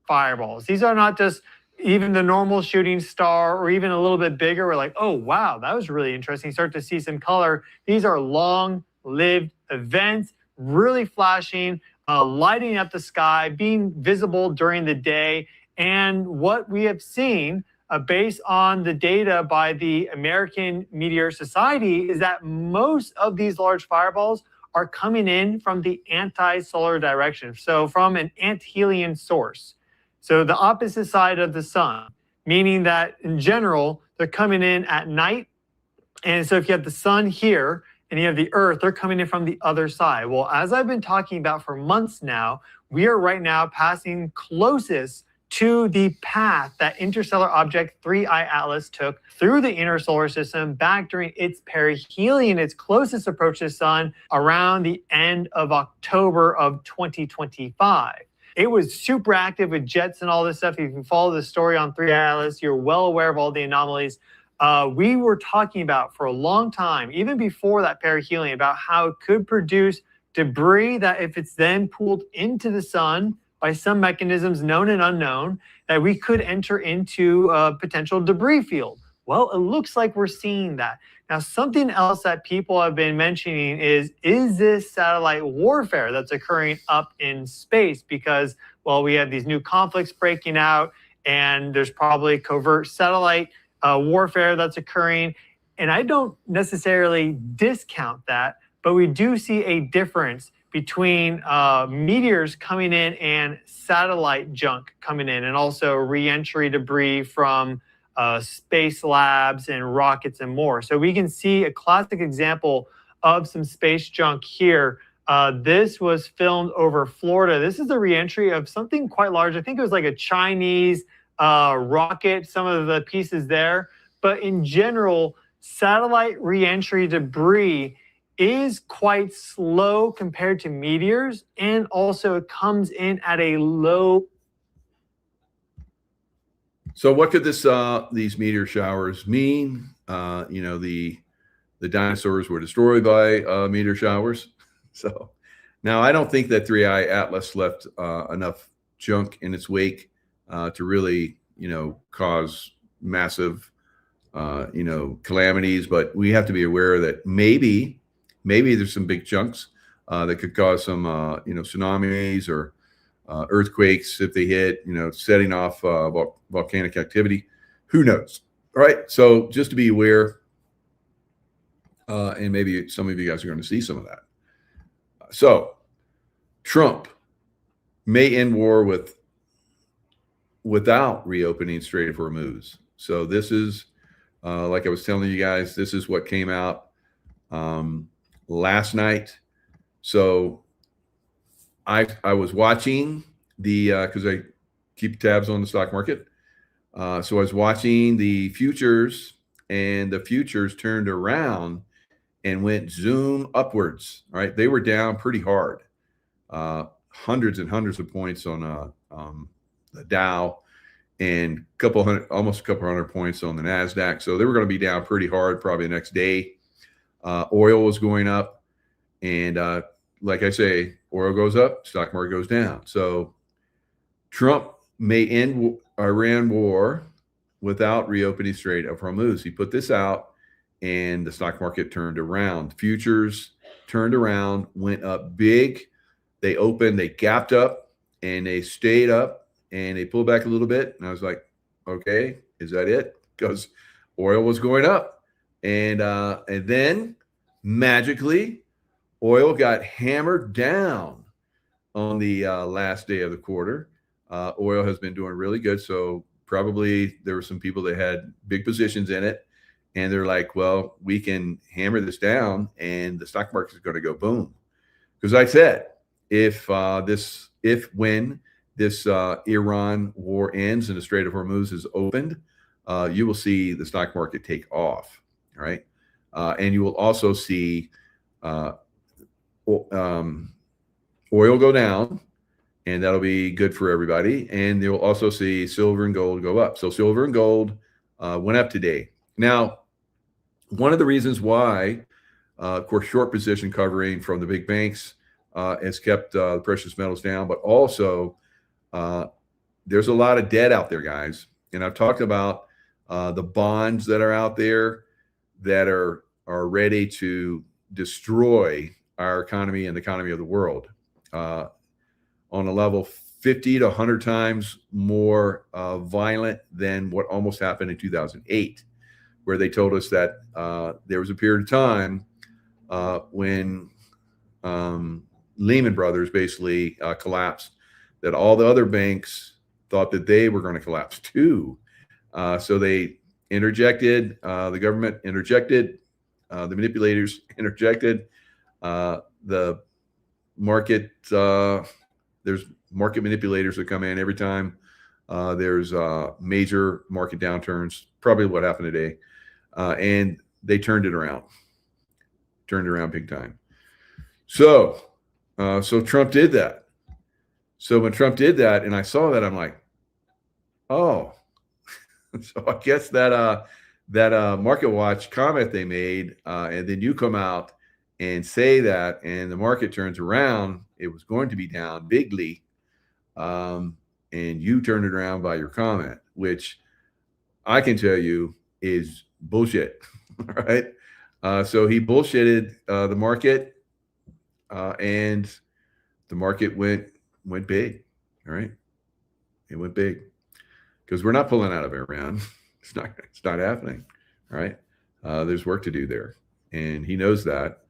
G: Fireballs. These are not just even the normal shooting star or even a little bit bigger. We're like, oh, wow, that was really interesting. You start to see some color. These are long-lived events, really flashing, lighting up the sky, being visible during the day. And what we have seen, based on the data by the American Meteor Society, is that most of these large fireballs are coming in from the anti-solar direction, so from an anthelian source. So the opposite side of the sun, meaning that in general, they're coming in at night. And so if you have the sun here and you have the earth, they're coming in from the other side. Well, as I've been talking about for months now, we are right now passing closest to the path that interstellar object 3I Atlas took through the inner solar system back during its perihelion, its closest approach to the sun, around the end of October of 2025. It was super active with jets and all this stuff. If you follow the story on 3I Atlas, you're well aware of all the anomalies. We were talking about for a long time, even before that perihelion, about how it could produce debris that if it's then pulled into the sun by some mechanisms known and unknown that we could enter into a potential debris field. Well, it looks like we're seeing that. Now, something else that people have been mentioning is this satellite warfare that's occurring up in space? Because, well, we have these new conflicts breaking out, and there's probably covert satellite warfare that's occurring. And I don't necessarily discount that, but we do see a difference between meteors coming in and satellite junk coming in, and also re-entry debris from space labs and rockets and more. So we can see a classic example of some space junk here. This was filmed over Florida. This is the re-entry of something quite large. I think it was like a Chinese rocket, some of the pieces there. But in general, satellite re-entry debris is quite slow compared to meteors, and also it comes in at a low.
A: So what could these meteor showers mean? You know, the dinosaurs were destroyed by meteor showers. So now I don't think that 3I Atlas left enough junk in its wake to really, you know, cause massive, you know, calamities. But we have to be aware that maybe there's some big chunks that could cause some, you know, tsunamis or earthquakes if they hit, you know, setting off volcanic activity. Who knows? All right. So just to be aware, and maybe some of you guys are going to see some of that. So Trump may end war without reopening Strait of Hormuz. So this is, like I was telling you guys, this is what came out last night. So I was watching because I keep tabs on the stock market. So I was watching the futures, and the futures turned around and went zoom upwards. All right, they were down pretty hard, hundreds and hundreds of points on the Dow, and almost a couple hundred points on the Nasdaq. So they were going to be down pretty hard probably the next day. Oil was going up, and like I say, oil goes up, stock market goes down. So Trump may end Iran war without reopening Strait of Hormuz. He put this out, and the stock market turned around. Futures turned around, went up big. They opened, they gapped up, and they stayed up, and they pulled back a little bit. And I was like, okay, is that it? Because oil was going up. And then magically, oil got hammered down on the last day of the quarter. Oil has been doing really good. So probably there were some people that had big positions in it, and they're like, well, we can hammer this down and the stock market is going to go boom. Because I said, when this Iran war ends and the Strait of Hormuz is opened, you will see the stock market take off. All right. And you will also see oil go down, and that'll be good for everybody. And you'll also see silver and gold go up. So silver and gold went up today. Now, one of the reasons why, of course, short position covering from the big banks has kept the precious metals down, but also there's a lot of debt out there, guys. And I've talked about the bonds that are out there that are ready to destroy our economy and the economy of the world on a level 50 to 100 times more violent than what almost happened in 2008, where they told us that there was a period of time when Lehman Brothers basically collapsed, that all the other banks thought that they were going to collapse too. So they interjected, the government interjected, the manipulators interjected, the market, there's market manipulators that come in every time there's major market downturns, probably what happened today. And they turned it around big time. So Trump did that. So when Trump did that, and I saw that, I'm like, oh, so I guess that Market Watch comment they made, and then you come out and say that, and the market turns around, it was going to be down bigly. and you turned it around by your comment, which I can tell you is bullshit. Right? So he bullshitted the market, and the market went big. All right, it went big because we're not pulling out of Iran. It's not happening. All right, there's work to do there, and he knows that.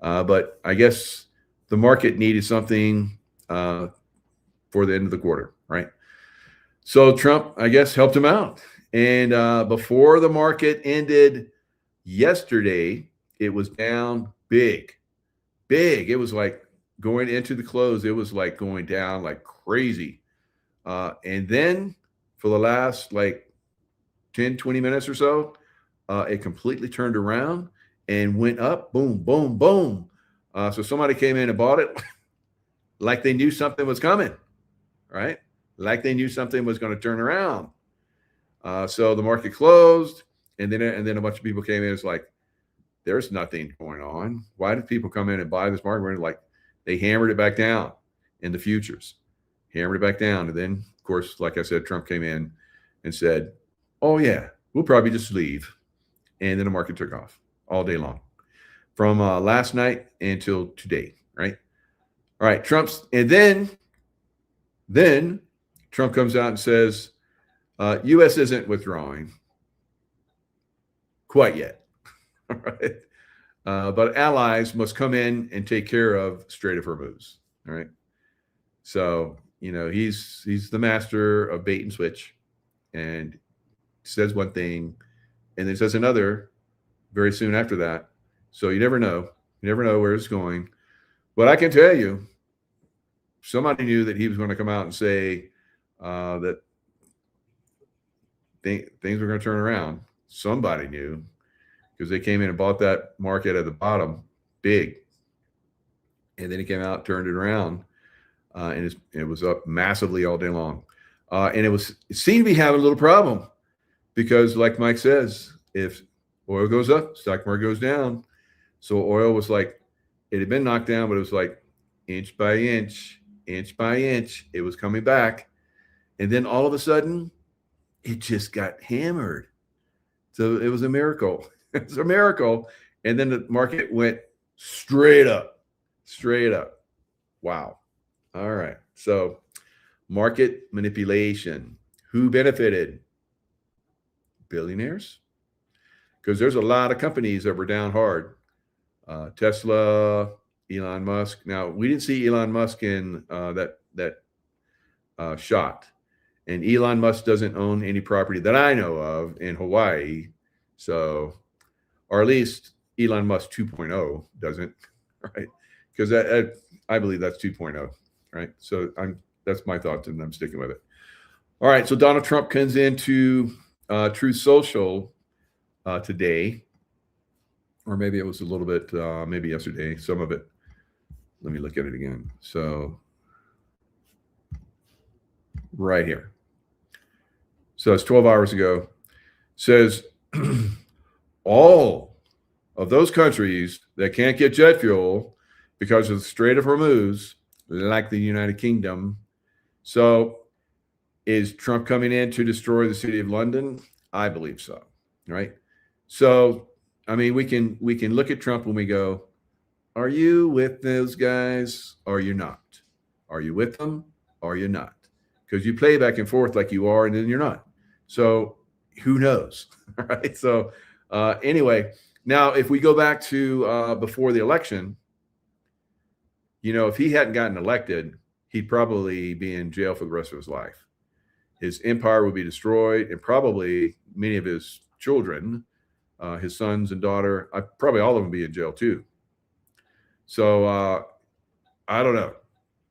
A: But I guess the market needed something for the end of the quarter, right? So Trump, I guess, helped him out. And before the market ended yesterday, it was down big. It was like going into the close, it was like going down like crazy. And then for the last like 10, 20 minutes or so, it completely turned around and went up, boom, boom, boom. So somebody came in and bought it like they knew something was coming, right? Like they knew something was going to turn around. So the market closed, and then a bunch of people came in. It's like, there's nothing going on. Why did people come in and buy this market? Like, they hammered it back down in the futures, hammered it back down. And then, of course, like I said, Trump came in and said, oh yeah, we'll probably just leave. And then the market took off all day long from last night until today, right? All right, and then Trump comes out and says, U.S. isn't withdrawing quite yet. All right. But allies must come in and take care of Strait of Hormuz. All right. So, he's the master of bait and switch, and says one thing and then says another very soon after that. So you never know. You never know where it's going. But I can tell you, somebody knew that he was going to come out and say that things were going to turn around. Somebody knew, because they came in and bought that market at the bottom big. And then he came out, turned it around, and it was up massively all day long. And it seemed to be having a little problem because, like Mike says, if oil goes up, stock market goes down. So oil was like, it had been knocked down, but it was like inch by inch, it was coming back. And then all of a sudden, it just got hammered. So it was a miracle. It's a miracle. And then the market went straight up. Wow. All right. So market manipulation. Who benefited? Billionaires. Because there's a lot of companies that were down hard. Tesla, Elon Musk. Now, we didn't see Elon Musk in that shot. And Elon Musk doesn't own any property that I know of in Hawaii. So, or at least Elon Musk 2.0 doesn't, right? Because I believe that's 2.0, right? So that's my thoughts, and I'm sticking with it. All right, so Donald Trump comes into Truth Social today, or maybe it was a little bit, maybe yesterday, some of it. Let me look at it again. So right here. So it's 12 hours ago. Says all of those countries that can't get jet fuel because of the Strait of Hormuz, like the United Kingdom. So is Trump coming in to destroy the city of London? I believe so, right? So, I mean, we can look at Trump when we go, are you with those guys or are you not? Are you with them or are you not? Because you play back and forth like you are and then you're not. So who knows, right? So anyway, now if we go back to before the election, if he hadn't gotten elected, he'd probably be in jail for the rest of his life. His empire would be destroyed, and probably many of his children, his sons and daughter, probably all of them be in jail too. So I don't know.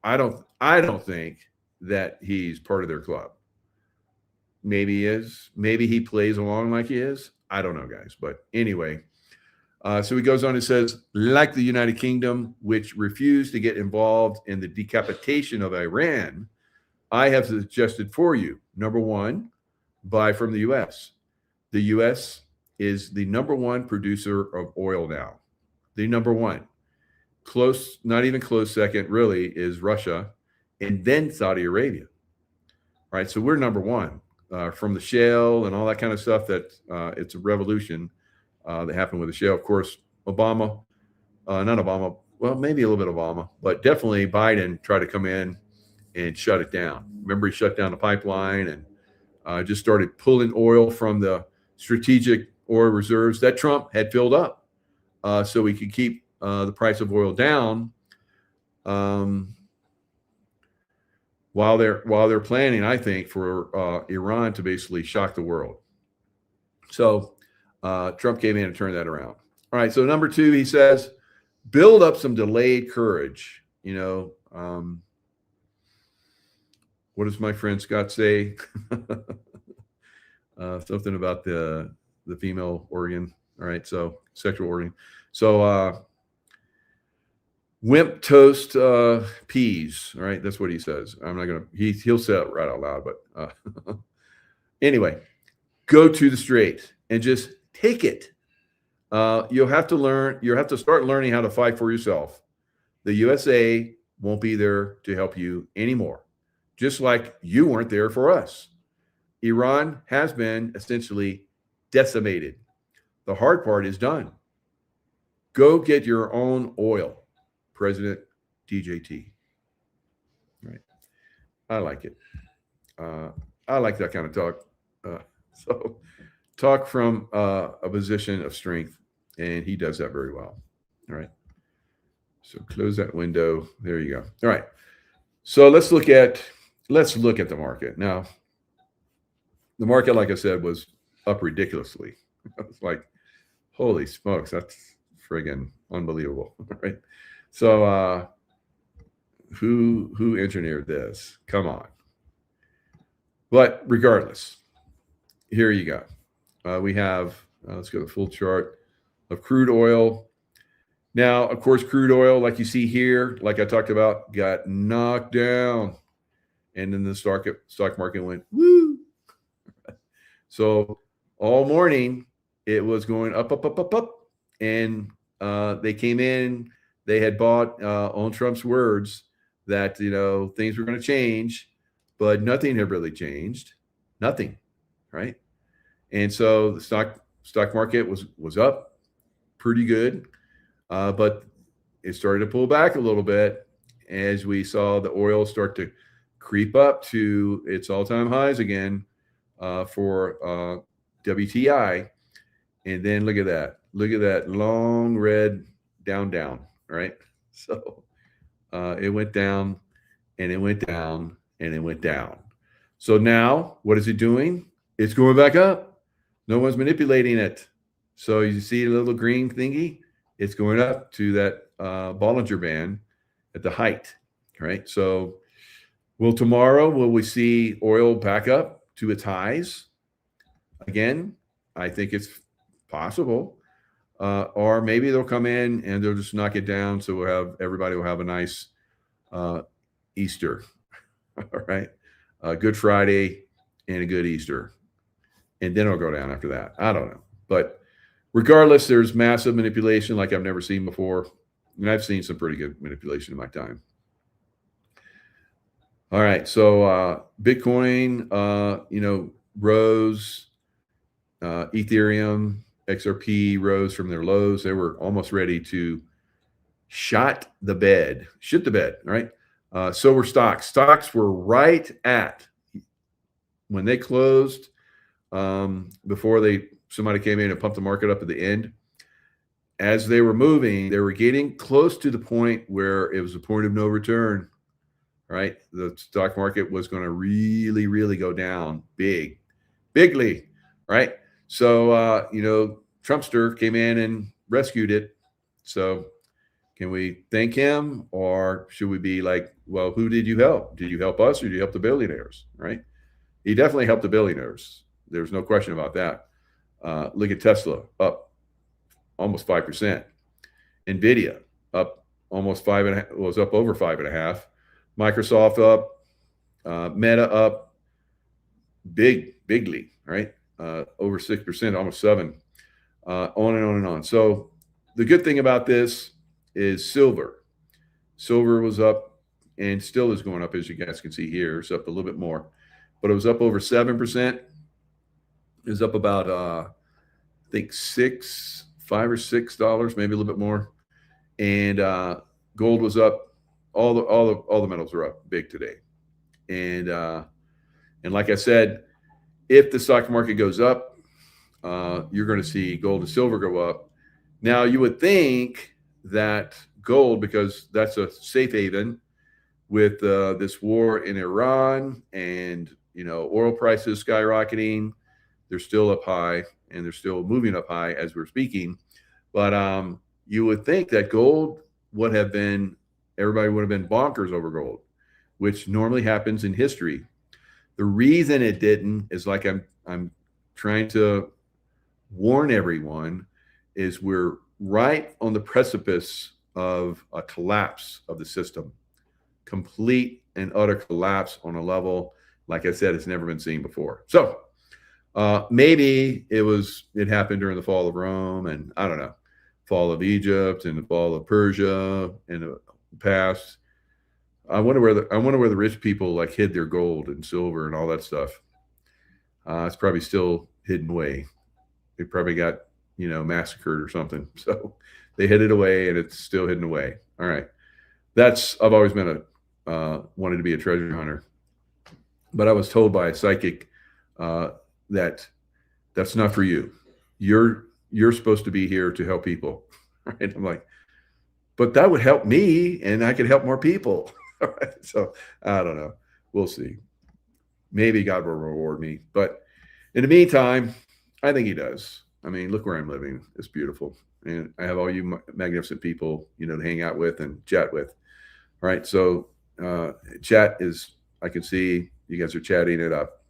A: I don't think that he's part of their club. Maybe he is. Maybe he plays along like he is. I don't know, guys. But anyway, so he goes on and says, like the United Kingdom, which refused to get involved in the decapitation of Iran, I have suggested for you, number one, buy from the U.S. The U.S. is the number one producer of oil now. The number one. Close, not even close second, really, is Russia. and then Saudi Arabia. Right. So we're number one from the shale and all that kind of stuff. That it's a revolution that happened with the shale. Of course, Obama, not Obama, well, maybe a little bit of Obama, but definitely Biden tried to come in and shut it down. Remember, he shut down the pipeline and just started pulling oil from the strategic oil reserves that Trump had filled up so we could keep the price of oil down while they're planning, I think, for Iran to basically shock the world. So Trump came in and turned that around. All right. So number two, he says, build up some delayed courage. You know, what does my friend Scott say? Something about the female organ. All right. So sexual organ. So wimp toast peas. All right. That's what he says. I'm not going to, he'll say it right out loud, but anyway, go to the straight and just take it. You'll have to start learning how to fight for yourself. The USA won't be there to help you anymore, just like you weren't there for us. Iran has been essentially decimated. The hard part is done. Go get your own oil, President DJT. Right. I like it. I like that kind of talk. So talk from a position of strength, and he does that very well. All right. So close that window. There you go. All right. So let's look at the market. Now, the market, like I said, was up ridiculously. It's like, holy smokes, that's friggin' unbelievable. Right. So who engineered this? Come on. But regardless, here you go. We have, let's go to the full chart of crude oil. Now, of course, crude oil, like you see here, like I talked about, got knocked down. And then the stock market went, woo. So all morning, it was going up, up, up, up, up. And they came in, they had bought on Trump's words that, you know, things were going to change, but nothing had really changed. Nothing, right? And so the stock market was up pretty good, but it started to pull back a little bit as we saw the oil start to creep up to its all-time highs again for WTI. And then look at that long red down, right? So it went down and it went down and it went down. So now what is it doing? It's going back up. No one's manipulating it. So you see a little green thingy? It's going up to that Bollinger Band at the height, right? So tomorrow, will we see oil back up to its highs? Again, I think it's possible. Or maybe they'll come in and they'll just knock it down. So everybody will have a nice Easter, all right? Good Friday and a good Easter. And then it'll go down after that. I don't know. But regardless, there's massive manipulation like I've never seen before. And I've seen some pretty good manipulation in my time. All right. So Bitcoin, rose. Ethereum, XRP rose from their lows. They were almost ready to shit the bed, right? So were stocks. Stocks were right at, when they closed, before somebody came in and pumped the market up at the end, as they were moving, they were getting close to the point where it was a point of no return, right? The stock market was going to really, really go down bigly, right? So, Trumpster came in and rescued it. So can we thank him, or should we be like, well, who did you help? Did you help us or did you help the billionaires, right? He definitely helped the billionaires. There's no question about that. Look at Tesla, up almost 5%. NVIDIA up almost 5.5, was up over 5.5. Microsoft up, Meta up bigly, right? Over 6%, almost 7%, on and on and on. So the good thing about this is silver. Silver was up and still is going up, as you guys can see here. It's up a little bit more, but it was up over 7%. It was up about I think $5 or $6, maybe a little bit more. And gold was up. All the metals are up big today. And like I said, if the stock market goes up, you're going to see gold and silver go up. Now, you would think that gold, because that's a safe haven with this war in Iran and, oil prices skyrocketing, they're still up high and they're still moving up high as we're speaking. But you would think that gold would have been, everybody would have been bonkers over gold, which normally happens in history. The reason it didn't is, like I'm trying to warn everyone, is we're right on the precipice of a collapse of the system, complete and utter collapse on a level, like I said, it's never been seen before. So maybe it happened during the fall of Rome, and I don't know, fall of Egypt and the fall of Persia in the past. I wonder where the rich people like hid their gold and silver and all that stuff. It's probably still hidden away. They probably got, massacred or something. So they hid it away and it's still hidden away. All right. I've always been wanted to be a treasure hunter, but I was told by a psychic that that's not for you. You're supposed to be here to help people. Right? I'm like, but that would help me and I could help more people. All right. So I don't know. We'll see. Maybe God will reward me. But in the meantime, I think he does. I mean, look where I'm living. It's beautiful. And I have all you magnificent people, to hang out with and chat with. All right. So chat is, I can see you guys are chatting it up.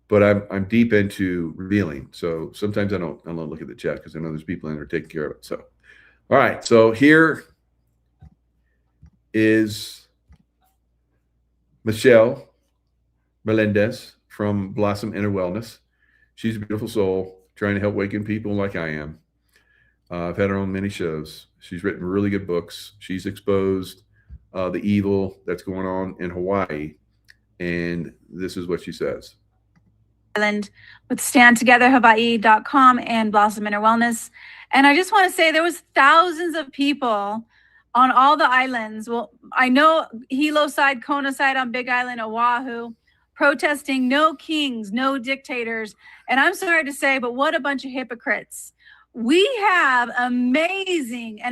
A: But I'm deep into revealing. So sometimes I don't look at the chat because I know there's people in there taking care of it. So, all right. So here is Michelle Melendez from Blossom Inner Wellness. She's a beautiful soul trying to help waken people like I am. I've had her on many shows. She's written really good books. She's exposed the evil that's going on in Hawaii. And this is what she says.
H: Island with StandTogetherHawaii.com and Blossom Inner Wellness. And I just want to say there was thousands of people on all the islands. Well, I know Hilo side, Kona side on Big Island, Oahu, protesting no kings, no dictators. And I'm sorry to say, but what a bunch of hypocrites. We have an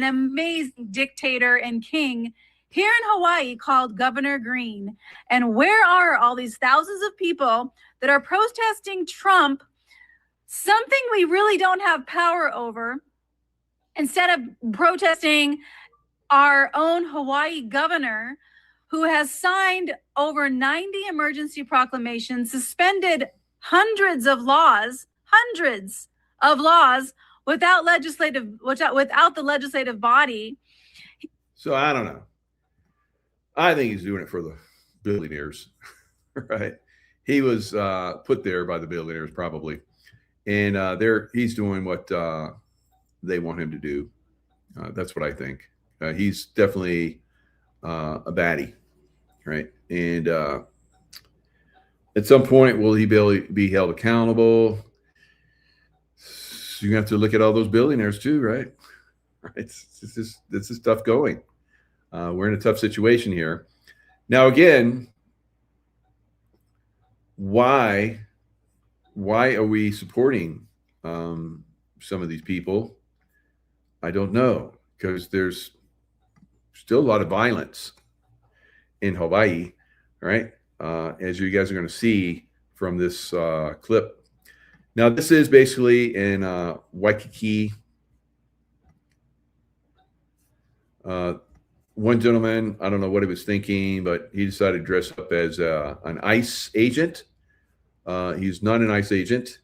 H: amazing dictator and king here in Hawaii called Governor Green. And where are all these thousands of people that are protesting Trump, something we really don't have power over, instead of protesting our own Hawaii governor, who has signed over 90 emergency proclamations, suspended hundreds of laws without the legislative body.
A: So I don't know. I think he's doing it for the billionaires, right? He was put there by the billionaires probably, and he's doing what they want him to do. That's what I think. He's definitely a baddie, right? And at some point, will he be held accountable? So you have to look at all those billionaires too, right? This is tough going. We're in a tough situation here. Now, again, why are we supporting some of these people? I don't know, because there's still a lot of violence in Hawaii, right? As you guys are going to see from this clip. Now, this is basically in Waikiki. One gentleman, I don't know what he was thinking, but he decided to dress up as an ICE agent. He's not an ICE agent,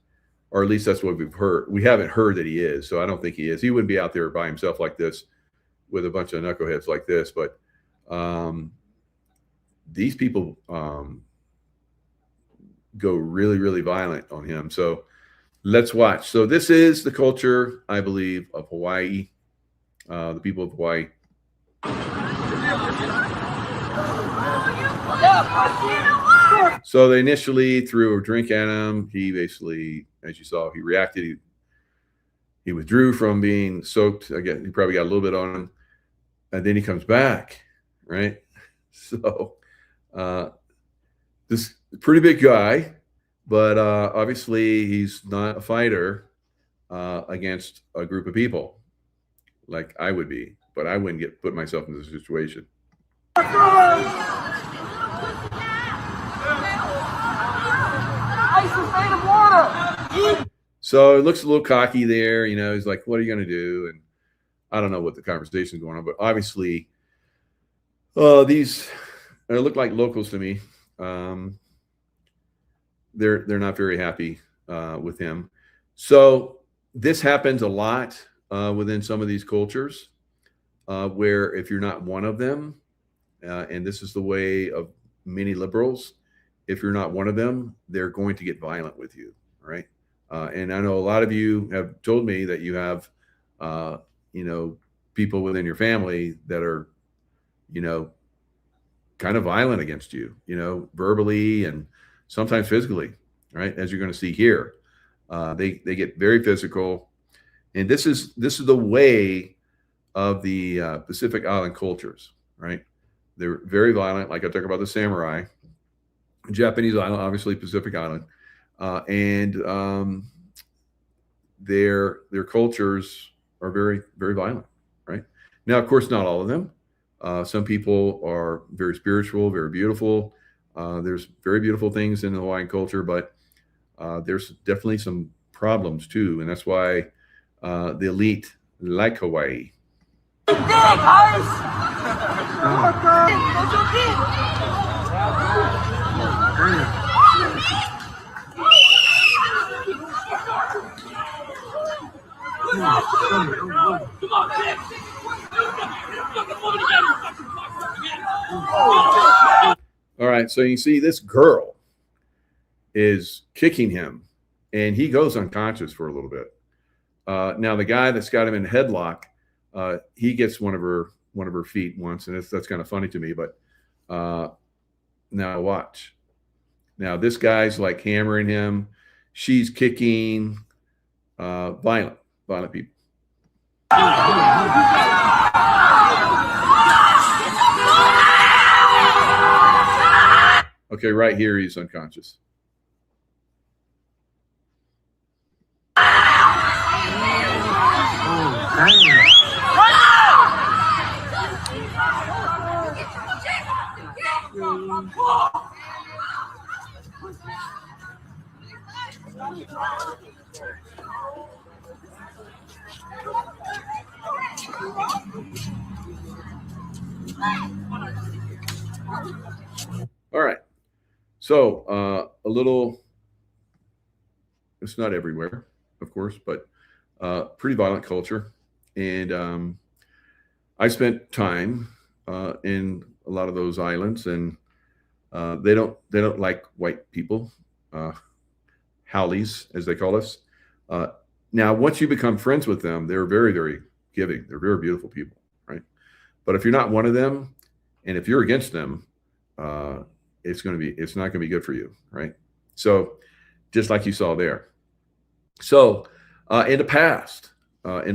A: or at least that's what we've heard. We haven't heard that he is, so I don't think he is. He wouldn't be out there by himself like this with a bunch of knuckleheads like this. But these people go really, really violent on him. So let's watch. So this is the culture, I believe, of Hawaii, the people of Hawaii. So they initially threw a drink at him. He basically, as you saw, he reacted. He withdrew from being soaked. Again, he probably got a little bit on him. And then he comes back, right? So this pretty big guy, but obviously he's not a fighter against a group of people like I would be, but I wouldn't put myself in this situation. So it looks a little cocky there, you know. He's like, "What are you going to do?" And I don't know what the conversation is going on, but obviously, these look like locals to me. They're not very happy with him. So this happens a lot within some of these cultures, where if you're not one of them, and this is the way of many liberals, if you're not one of them, they're going to get violent with you, right? And I know a lot of you have told me that you have, you know, people within your family that are, you know, kind of violent against you, you know, verbally and sometimes physically, right? As you're going to see here, they get very physical, and this is the way of the Pacific Island cultures, right? They're very violent, like I talk about the samurai, Japanese island, obviously Pacific Island, and their cultures are very, very violent, right? Now, of course, not all of them. Some people are very spiritual, very beautiful. There's very beautiful things in the Hawaiian culture, but there's definitely some problems too, and that's why the elite like Hawaii. All right, so you see this girl is kicking him, and he goes unconscious for a little bit. Now the guy that's got him in headlock, he gets one of her feet once, and that's kind of funny to me. But now watch. Now this guy's like hammering him. She's kicking. Violent people. Okay, right here he's unconscious. All right. So a little, it's not everywhere, of course, but pretty violent culture. And I spent time in a lot of those islands, and they don't like white people, haoles, as they call us. Now, once you become friends with them, they're very, very giving. They're very beautiful people, right? But if you're not one of them, and if you're against them, it's not gonna be good for you, right? So, just like you saw there. So, in the past, what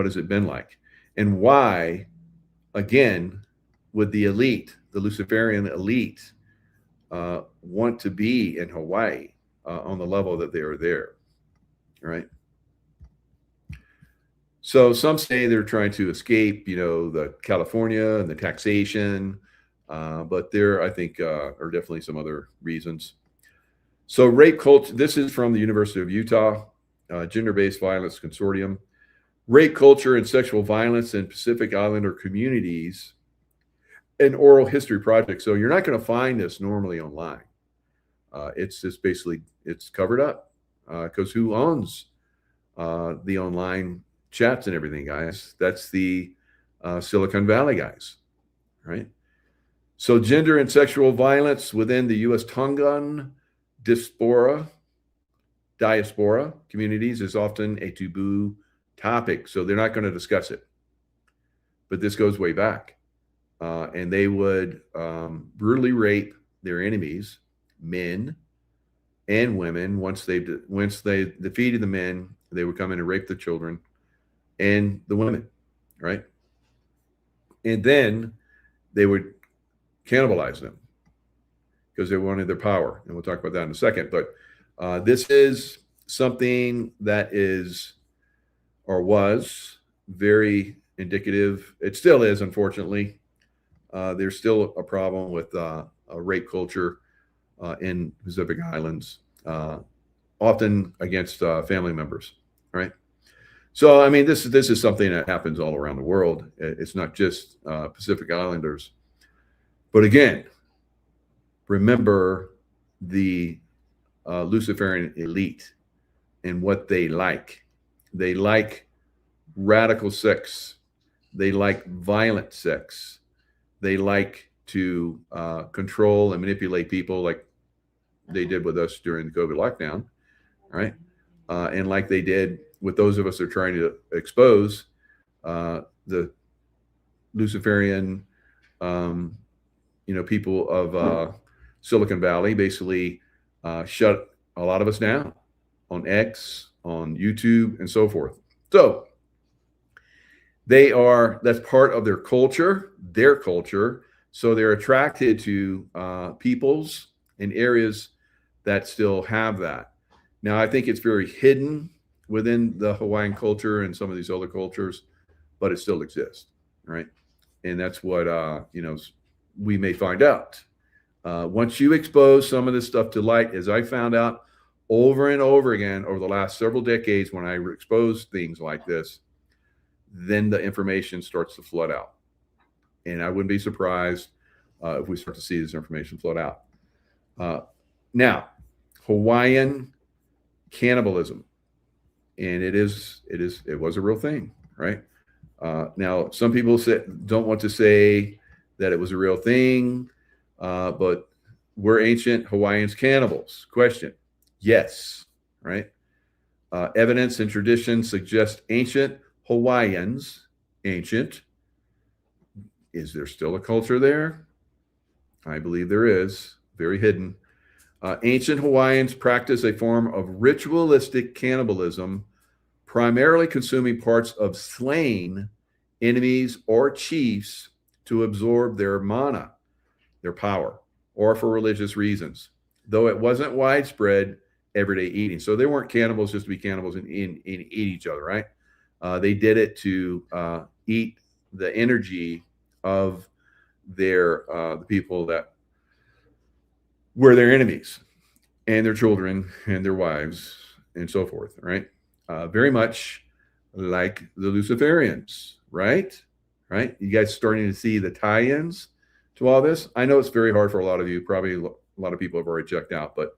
A: has it been like, and why, again, would the elite, the Luciferian elite, want to be in Hawaii on the level that they are there, right? So some say they're trying to escape, you know, the California and the taxation, but there, I think, are definitely some other reasons. So rape culture, this is from the University of Utah, Gender-Based Violence Consortium. Rape culture and sexual violence in Pacific Islander communities, an oral history project. So you're not going to find this normally online. It's just basically, it's covered up because who owns the online chats and everything, guys? That's the Silicon Valley guys, right? So gender and sexual violence within the U.S. Tongan diaspora communities is often a taboo topic. So they're not going to discuss it. But this goes way back. and they would brutally rape their enemies, men and women. Once they defeated the men, they would come in and rape the children and the women, right? And then they would cannibalize them because they wanted their power. And we'll talk about that in a second. But this is something that is or was very indicative. It still is, unfortunately. There's still a problem with a rape culture in Pacific Islands, often against family members, right? So, I mean, this is something that happens all around the world. It's not just Pacific Islanders. But again, remember the Luciferian elite and what they like. They like radical sex. They like violent sex. They like to control and manipulate people like they did with us during the COVID lockdown, right? And like they did with those of us that are trying to expose the Luciferian, people of Silicon Valley, basically shut a lot of us down on X, on YouTube, and so forth. So that's part of their culture. So they're attracted to peoples in areas that still have that. Now, I think it's very hidden within the Hawaiian culture and some of these other cultures, but it still exists, right? And that's what, we may find out. Once you expose some of this stuff to light, as I found out over and over again over the last several decades when I exposed things like this, then the information starts to flood out. And I wouldn't be surprised if we start to see this information flood out. Now, Hawaiian cannibalism, and it was a real thing, right? Now, some people don't want to say that it was a real thing, but were ancient Hawaiians cannibals? Question: yes, right? Evidence and tradition suggest ancient Hawaiians, ancient. Is there still a culture there? I believe there is, very hidden. Ancient Hawaiians practice a form of ritualistic cannibalism, primarily consuming parts of slain enemies or chiefs to absorb their mana, their power, or for religious reasons, though it wasn't widespread everyday eating. So they weren't cannibals just to be cannibals and eat each other, right? They did it to eat the energy of the people that were their enemies, and their children and their wives and so forth, right? Very much like the Luciferians, right? Right? You guys starting to see the tie-ins to all this? I know it's very hard for a lot of you. Probably a lot of people have already checked out, but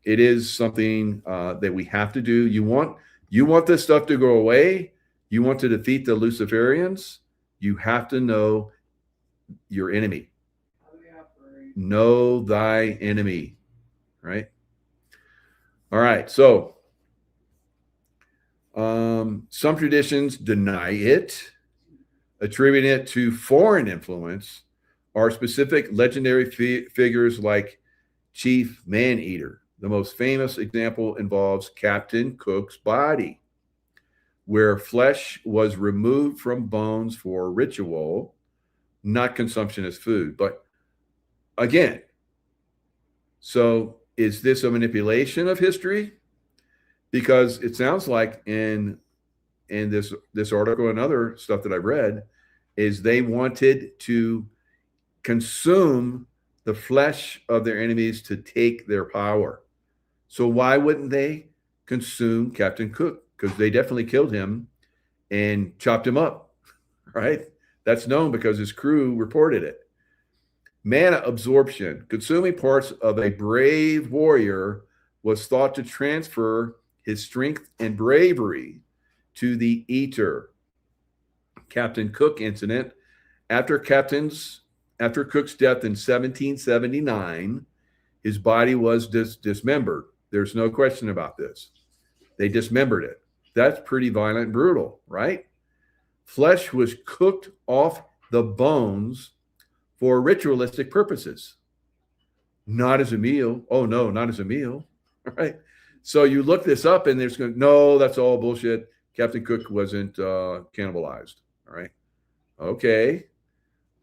A: it is something that we have to do. You want this stuff to go away. You want to defeat the Luciferians. You have to know your enemy. Know thy enemy, right? All right. So some traditions deny it, attributing it to foreign influence, or specific legendary figures like Chief Man-Eater. The most famous example involves Captain Cook's body, where flesh was removed from bones for ritual, not consumption as food. But again, so is this a manipulation of history? Because it sounds like in this article and other stuff that I've read, is they wanted to consume the flesh of their enemies to take their power. So why wouldn't they consume Captain Cook? Because they definitely killed him and chopped him up, right? That's known because his crew reported it. Mana absorption, consuming parts of a brave warrior, was thought to transfer his strength and bravery to the eater. Captain Cook incident. After Cook's death in 1779, his body was dismembered. There's no question about this. They dismembered it. That's pretty violent and brutal, right? Flesh was cooked off the bones for ritualistic purposes, not as a meal. Oh no, not as a meal. All right. So you look this up and there's going, no, that's all bullshit. Captain Cook wasn't cannibalized. All right. Okay.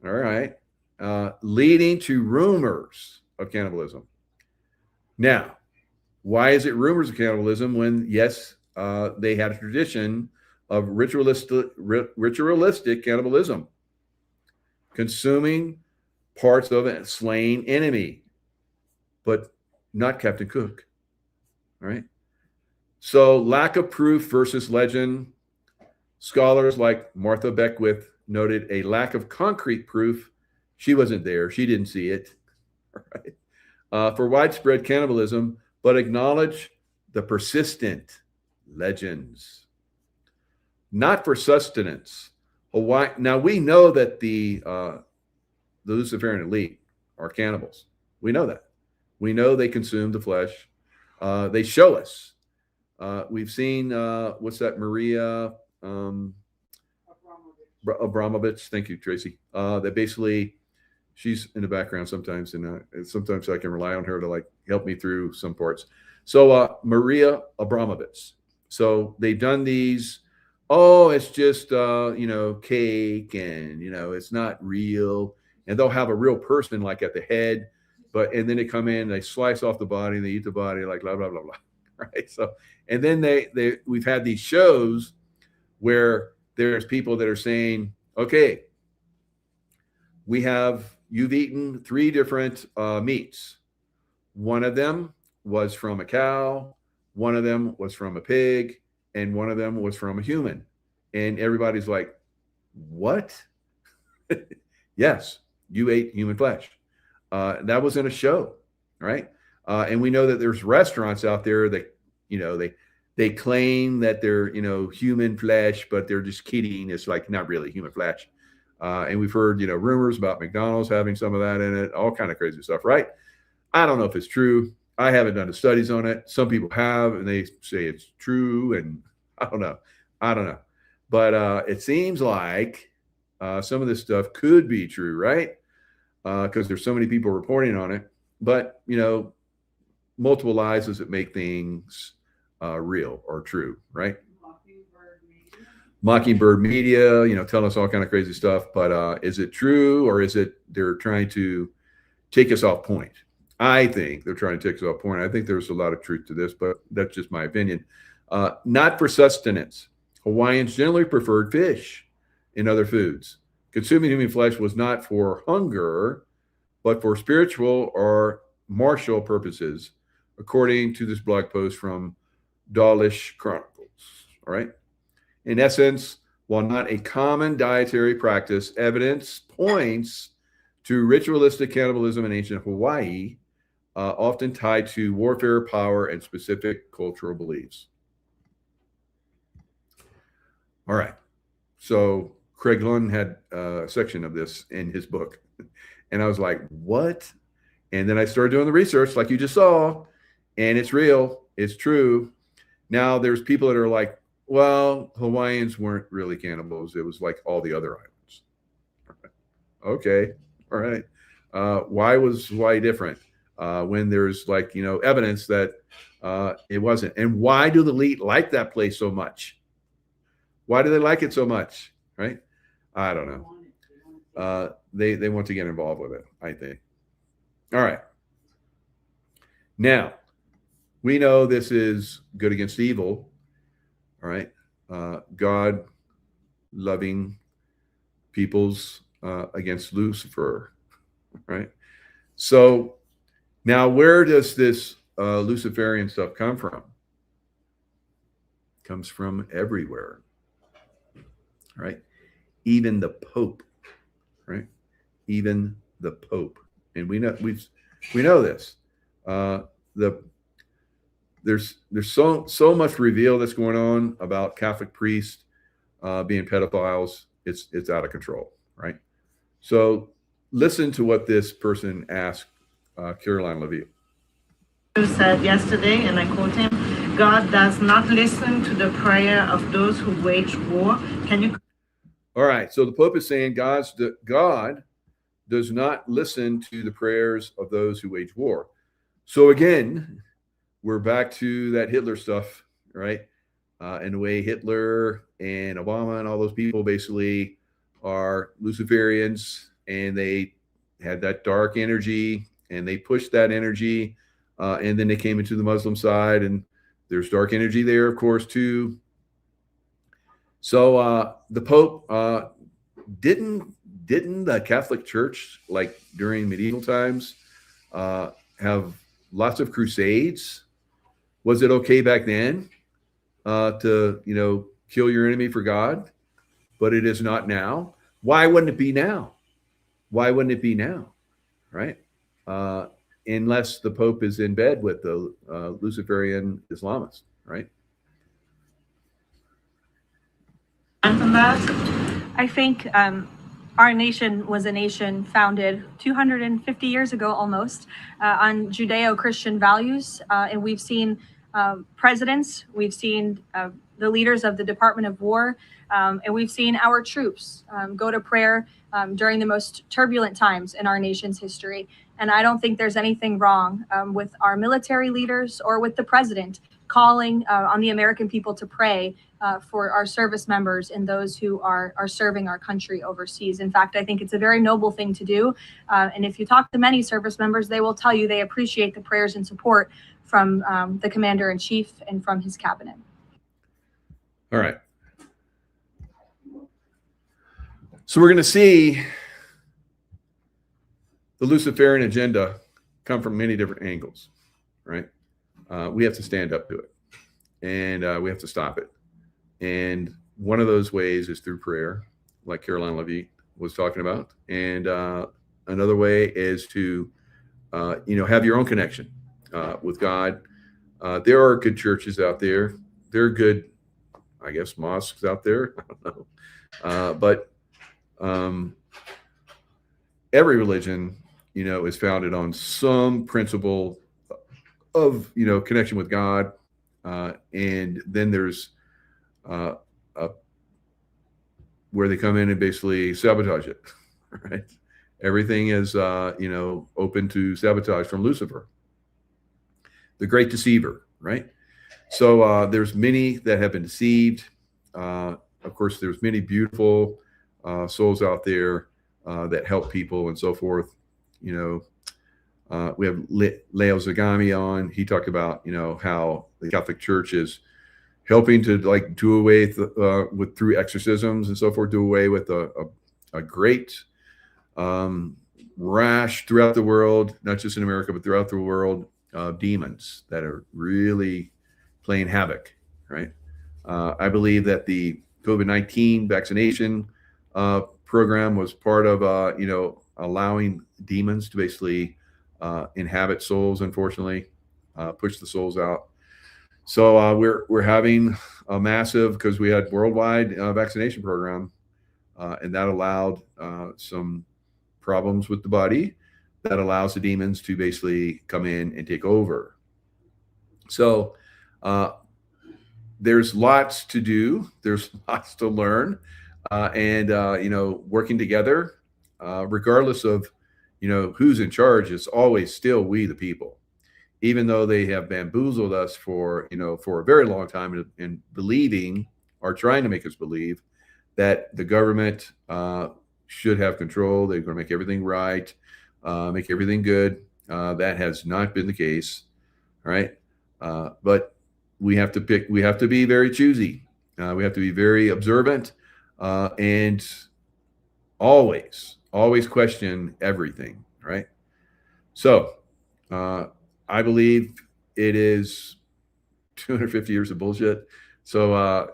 A: All right. Leading to rumors of cannibalism. Now, why is it rumors of cannibalism when, yes, they had a tradition of ritualistic cannibalism, consuming parts of a slain enemy, but not Captain Cook. All right. So lack of proof versus legend. Scholars like Martha Beckwith noted a lack of concrete proof. She wasn't there. She didn't see it. All right. For widespread cannibalism, but acknowledge the persistent legends. Not for sustenance. Hawaii. Now we know that the Luciferian elite are cannibals. We know that. We know they consume the flesh. They show us. We've seen what's that, Maria Abramovich. Thank you, Tracy. That basically, she's in the background sometimes, and sometimes I can rely on her to like help me through some parts. So Maria Abramovich. So they've done these. Oh, it's just cake, and it's not real. And they'll have a real person like at the head, and then they come in, they slice off the body, and they eat the body, like blah blah blah blah. Right. So, and then we've had these shows where there's people that are saying, okay, you've eaten 3 different meats. One of them was from a cow, one of them was from a pig, and one of them was from a human. And everybody's like, what? Yes, you ate human flesh. That was in a show, right? And we know that there's restaurants out there that, they claim that they're, human flesh, but they're just kidding. It's like not really human flesh. And we've heard, rumors about McDonald's having some of that in it, all kind of crazy stuff, right? I don't know if it's true. I haven't done the studies on it. Some people have, and they say it's true. And I don't know. But it seems like some of this stuff could be true, right? Because there's so many people reporting on it. But, multiple lies doesn't make things real or true, right? Mockingbird Media, tell us all kind of crazy stuff. But is it true, or is it they're trying to take us off point? I think they're trying to take us off point. I think there's a lot of truth to this, but that's just my opinion. Not for sustenance. Hawaiians generally preferred fish in other foods. Consuming human flesh was not for hunger, but for spiritual or martial purposes, according to this blog post from Dawlish Chronicles. All right. In essence, while not a common dietary practice, evidence points to ritualistic cannibalism in ancient Hawaii, often tied to warfare, power, and specific cultural beliefs. All right. So Craig Lund had a section of this in his book. And I was like, what? And then I started doing the research like you just saw, and it's real. It's true. Now there's people that are like, well, Hawaiians weren't really cannibals. It was like all the other islands. Okay. All right. Why was Hawaii different? When there's like, evidence that it wasn't. And why do the elite like that place so much? Why do they like it so much? Right? I don't know. They want to get involved with it, I think. All right. Now, we know this is good against evil. All right. God loving peoples against Lucifer. Right. So now where does this Luciferian stuff come from? It comes from everywhere. Right. Even the Pope. Right. Even the Pope. And we know this. There's so much reveal that's going on about Catholic priests being pedophiles. It's out of control, right? So listen to what this person asked Caroline LaVille.
I: You said yesterday, and I quote him, God does not listen to the prayer of those who wage war. Can you?
A: All right. So the Pope is saying God does not listen to the prayers of those who wage war. So again, we're back to that Hitler stuff, right? And the way Hitler and Obama and all those people basically are Luciferians, and they had that dark energy, and they pushed that energy, and then they came into the Muslim side, and there's dark energy there, of course, too. So the Pope didn't the Catholic Church, like during medieval times, have lots of crusades? Was it okay back then to kill your enemy for God? But it is not now. Why wouldn't it be now? Why wouldn't it be now? Right? Unless the Pope is in bed with the Luciferian Islamists, right?
I: On that,
J: I think our nation was a nation founded 250 years ago almost on Judeo-Christian values. And we've seen presidents, we've seen the leaders of the Department of War, and we've seen our troops go to prayer during the most turbulent times in our nation's history. And I don't think there's anything wrong with our military leaders or with the president calling on the American people to pray for our service members and those who are serving our country overseas. In fact, I think it's a very noble thing to do. And if you talk to many service members, they will tell you they appreciate the prayers and support from the commander-in-chief and from his cabinet.
A: All right. So we're going to see the Luciferian agenda come from many different angles, right? We have to stand up to it, and we have to stop it. And one of those ways is through prayer, like Caroline Levy was talking about. And another way is to, have your own connection with God. There are good churches out there. There are good, I guess, mosques out there. I don't know. But every religion, is founded on some principle of, connection with God. And then there's where they come in and basically sabotage it, right? Everything is, open to sabotage from Lucifer, the great deceiver, right? So there's many that have been deceived. Of course, there's many beautiful souls out there that help people and so forth. We have Leo Zagami on. He talked about, how the Catholic Church is helping to do away with through exorcisms and so forth, do away with a great rash throughout the world, not just in America, but throughout the world, of demons that are really playing havoc, right? I believe that the COVID-19 vaccination program was part of, allowing demons to basically inhabit souls, unfortunately, push the souls out. So we're having a massive, because we had worldwide vaccination program, and that allowed some problems with the body that allows the demons to basically come in and take over. So there's lots to do. There's lots to learn, and working together, regardless of who's in charge, it's always still we the people. Even though they have bamboozled us for a very long time in believing, or trying to make us believe, that the government should have control. They're going to make everything right, make everything good. That has not been the case, right? But we have to pick. We have to be very choosy. We have to be very observant, and always question everything, right? So I believe it is 250 years of bullshit. So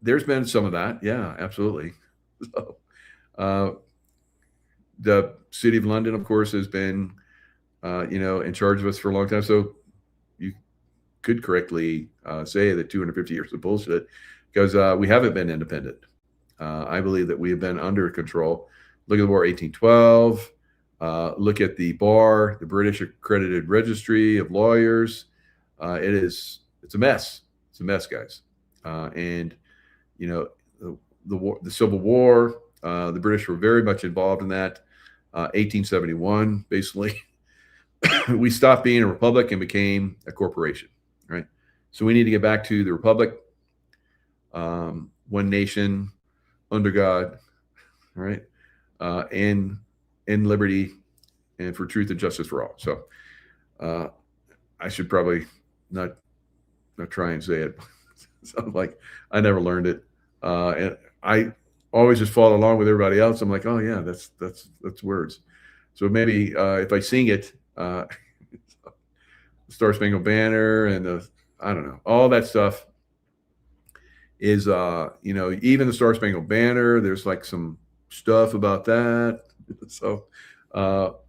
A: there's been some of that. Yeah, absolutely. So, the city of London, of course, has been, in charge of us for a long time. So you could correctly say that 250 years of bullshit, because we haven't been independent. I believe that we have been under control. Look at the War 1812. Look at the bar, the British Accredited Registry of Lawyers. It's a mess. It's a mess, guys. And the Civil War. The British were very much involved in that. 1871, basically, we stopped being a republic and became a corporation, right? So we need to get back to the republic, one nation under God, right? And in liberty and for truth and justice for all. So I should probably not try and say it. Sounds like I never learned it. And I always just follow along with everybody else. I'm like, oh yeah, that's words. So maybe if I sing it, Star Spangled Banner and I don't know, all that stuff is, even the Star Spangled Banner, there's like some stuff about that. So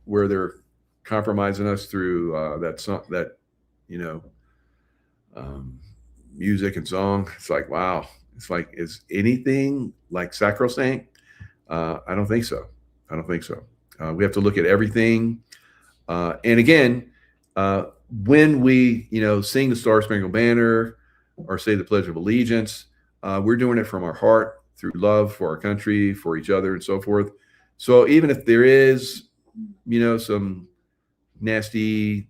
A: where they're compromising us through that song, that, music and song. It's like, wow. It's like, is anything like sacrosanct? I don't think so. We have to look at everything. And again, when we, sing the Star Spangled Banner or say the Pledge of Allegiance, we're doing it from our heart through love for our country, for each other, and so forth. So even if there is, some nasty,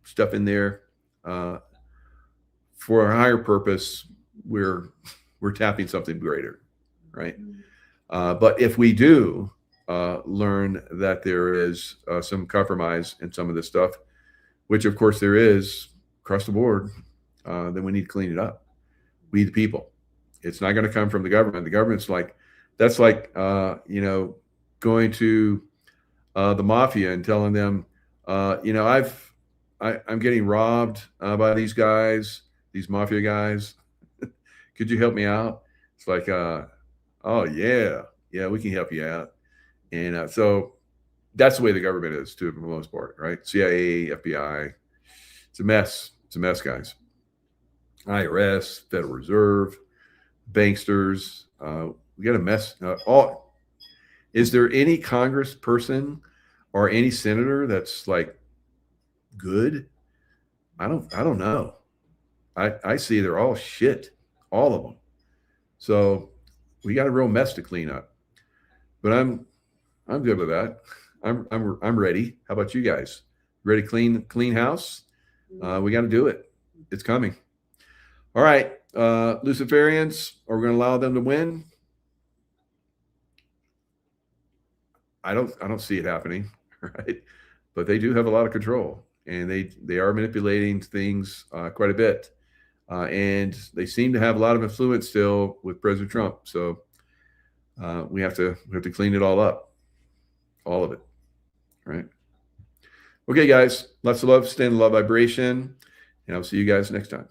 A: stuff in there, for a higher purpose, we're tapping something greater, right? But if we do learn that there is some compromise in some of this stuff, which of course there is across the board, then we need to clean it up. We the people. It's not going to come from the government. The government's like, that's like, going to the mafia and telling them, I'm getting robbed by these guys, these mafia guys. Could you help me out? It's like, oh yeah, we can help you out. And so that's the way the government is too, for the most part, right? CIA, FBI, it's a mess. It's a mess, guys. IRS, Federal Reserve, banksters. We got a mess. Is there any congressperson or any senator that's like good? I don't know. I see they're all shit, all of them. So we got a real mess to clean up. But I'm good with that. I'm ready. How about you guys? Ready to clean house? We got to do it. It's coming. All right, Luciferians, are we going to allow them to win? I don't see it happening, right? But they do have a lot of control, and they are manipulating things quite a bit, and they seem to have a lot of influence still with President Trump. So we have to clean it all up, all of it, right? Okay, guys, lots of love, stay in the love vibration, and I'll see you guys next time.